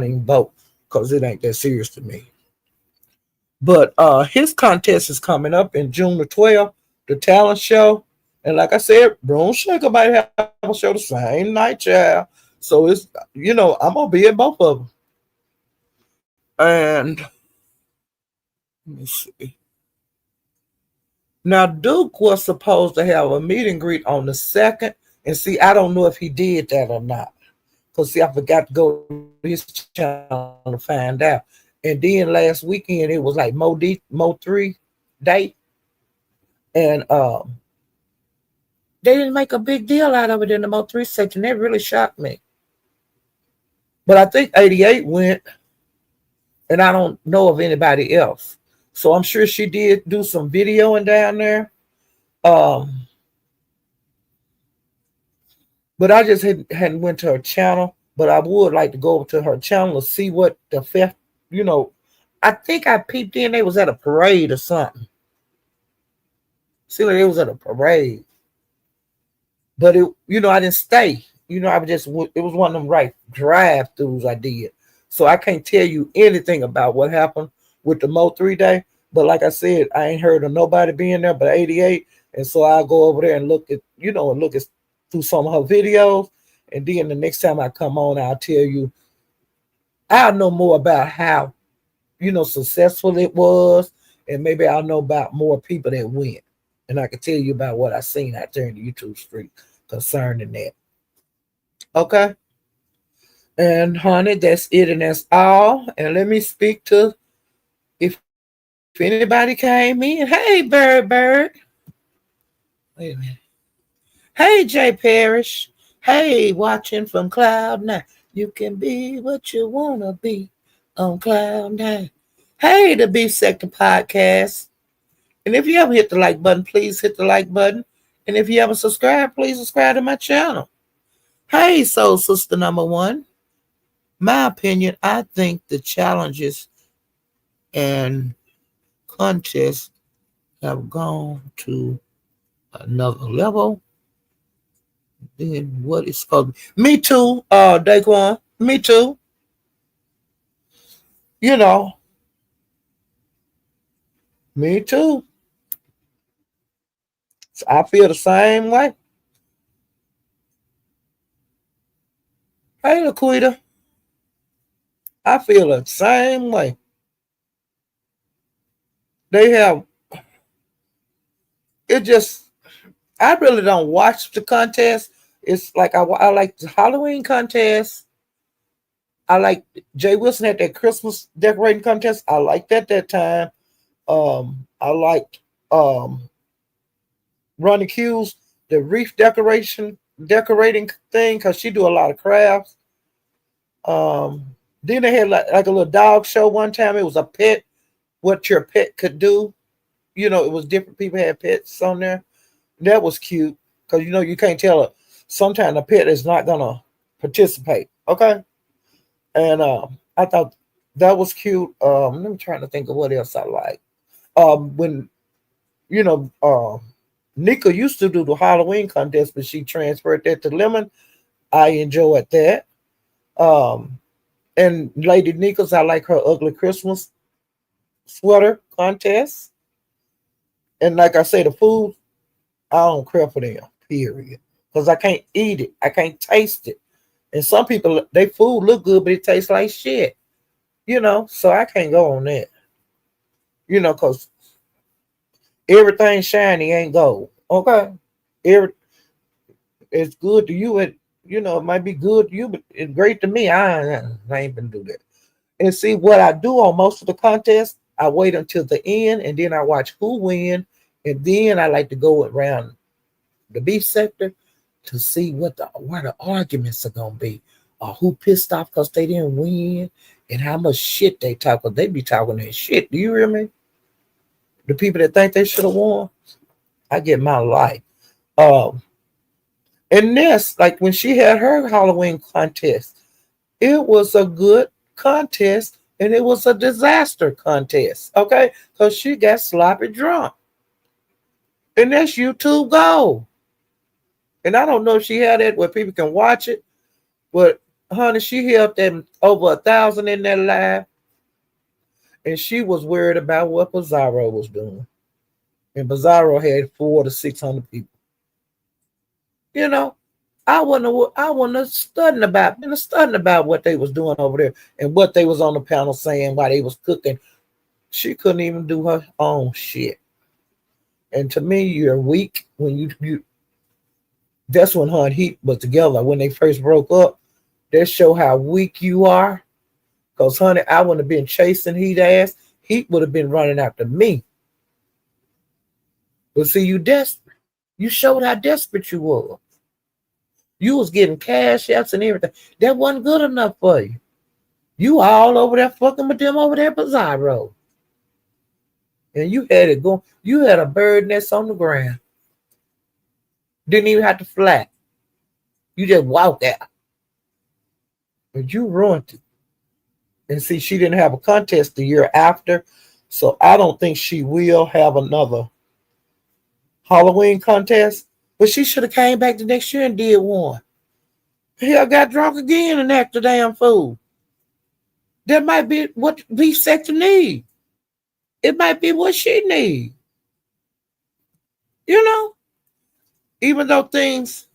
even vote because it ain't that serious to me. But his contest is coming up in June the 12th, the talent show. And like I said, Broom Shaker might have a show the same night, child. So it's, I'm gonna be at both of them. And let me see. Now, Duke was supposed to have a meet and greet on the second, and see, I don't know if he did that or not. Cause see, I forgot to go to his channel to find out. And then last weekend, it was like Mo 3 day, and they didn't make a big deal out of it in the Mo 3 section. That really shocked me. But I think 88 went, and I don't know of anybody else. So I'm sure she did do some videoing down there. Um, but I just hadn't went to her channel. But I would like to go over to her channel to see what the fifth, you know. I think I peeped in. They was at a parade or something. See, like they was at a parade. But I didn't stay. I was just it was one of them right drive throughs I did. So I can't tell you anything about what happened with the Mo 3 day. But like I said, I ain't heard of nobody being there but 88. And so I'll go over there and look at, and look at through some of her videos. And then the next time I come on, I'll tell you, I'll know more about how, successful it was. And maybe I'll know about more people that went. And I can tell you about what I seen out there in the YouTube street concerning that. Okay. And honey, that's it and that's all. And let me speak to if anybody came in. Hey, Bird. Wait a minute. Hey, Jay Parrish. Hey, watching from Cloud 9. You can be what you want to be on Cloud 9. Hey, the Beef Sector Podcast. And if you haven't hit the like button, please hit the like button. And if you haven't subscribed, please subscribe to my channel. Hey, Soul Sister number one. My opinion, I think the challenges and contests have gone to another level than what it's supposed to be. Me too, Daquan. Me too. You know, me too. I feel the same way. Hey, Laquita. I feel the same way. They have it just I really don't watch the contest. It's like I like the Halloween contest. I like Jay Wilson had that Christmas decorating contest. I liked that time. I liked Ronnie Q's the wreath decorating thing because she do a lot of crafts. Then they had like a little dog show one time. It was a pet, what your pet could do. It was different people had pets on there. That was cute because you can't tell sometimes a pet is not gonna participate. Okay, and I thought that was cute. Let me try to think of what else I like. When Nika used to do the Halloween contest, but she transferred that to Lemon. I enjoyed that. And Lady Nika's, I like her ugly Christmas sweater contest. And like I say, the food, I don't care for them, period. Because I can't eat it. I can't taste it. And some people, they food look good, but it tastes like shit. So I can't go on that. Because everything shiny ain't gold. Okay? It's good to you. It might be good to you, but it's great to me. I ain't been do that. And see what I do on most of the contests, I wait until the end and then I watch who win. And then I like to go around the beef sector to see where the arguments are gonna be, or who pissed off because they didn't win, and how much shit they talk. Cause they be talking that shit. Do you hear me? The people that think they should have won, I get my life. And this, like when she had her Halloween contest, it was a good contest and it was a disaster contest. Okay, because she got sloppy drunk, and that's YouTube Gold. And I don't know if she had it where people can watch it, but honey, she held them over 1,000 in that live, and she was worried about what Bizarro was doing. And Bizarro had 400 to 600 people. I wasn't studying about what they was doing over there and what they was on the panel saying while they was cooking. She couldn't even do her own shit. And to me, you're weak when you that's when her and Heat was together. When they first broke up, that show how weak you are. Because, honey, I wouldn't have been chasing Heat ass. Heat would have been running after me. But see, you desperate. You showed how desperate you were. You was getting cash apps and everything. That wasn't good enough for you. You all over there fucking with them over there Bizarro. And you had it going. You had a bird nest on the ground. Didn't even have to fly. You just walked out. But you ruined it. And see, she didn't have a contest the year after. So I don't think she will have another Halloween contest. But she should have came back the next year and did one. Hell, got drunk again and act a damn fool. That might be what beef sector need. It might be what she need. You know? Even though things,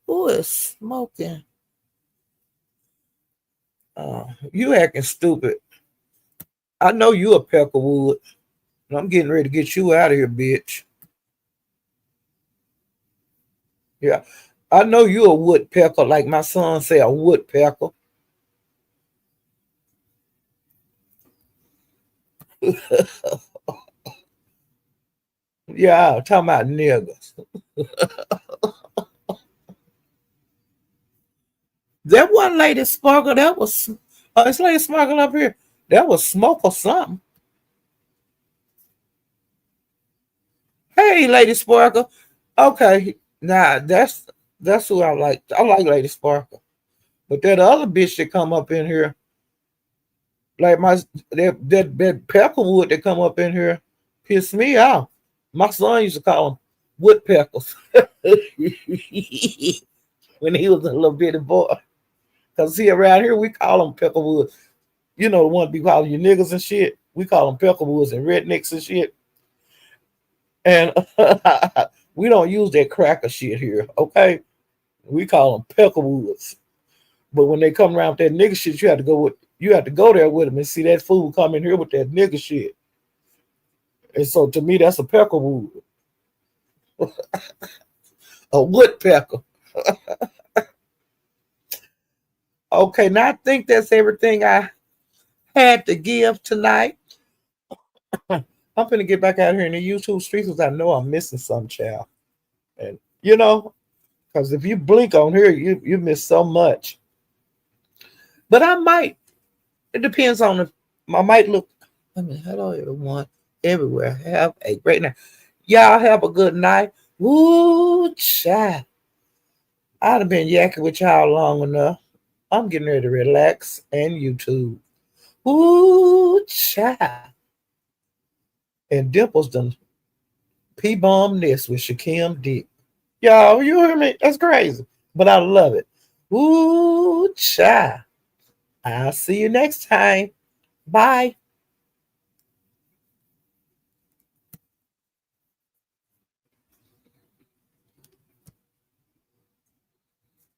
who is smoking? You acting stupid. I know you a Peckerwood. And I'm getting ready to get you out of here, bitch. Yeah. I know you a woodpecker, like my son say, a woodpecker. Yeah, I'm talking about niggas. That one lady sparkle, that was this lady sparkle up here. That was smoke or something. Hey, Lady Sparkle. Okay, nah, that's who I like. I like Lady Sparkle. But that other bitch that come up in here, like that Peckerwood that come up in here, pissed me off. My son used to call them woodpeckers when he was a little bitty boy. Cause see, around here we call them Peckerwood. You know the one be calling you niggas and shit. We call them Peckerwoods and rednecks and shit. And we don't use that cracker shit here, okay? We call them Peckerwoods. But when they come around with that nigga shit, you have to go there with them and see that fool come in here with that nigga shit. And so to me, that's a Peckerwood. A woodpecker. Okay, now I think that's everything I had to give tonight. I'm gonna get back out here in the YouTube streets because I know I'm missing some, child. And you know, because if you blink on here, you miss so much. But I might. It depends on if I might look. I mean, hello everyone, everywhere. Have a great night. Y'all have a good night. Woo, child. I'd have been yakking with y'all long enough. I'm getting ready to relax and YouTube. Woo, child. And Dimples done P-bomb this with Shaquem Dick. Y'all, you hear me? That's crazy. But I love it. Woo, child. I'll see you next time. Bye.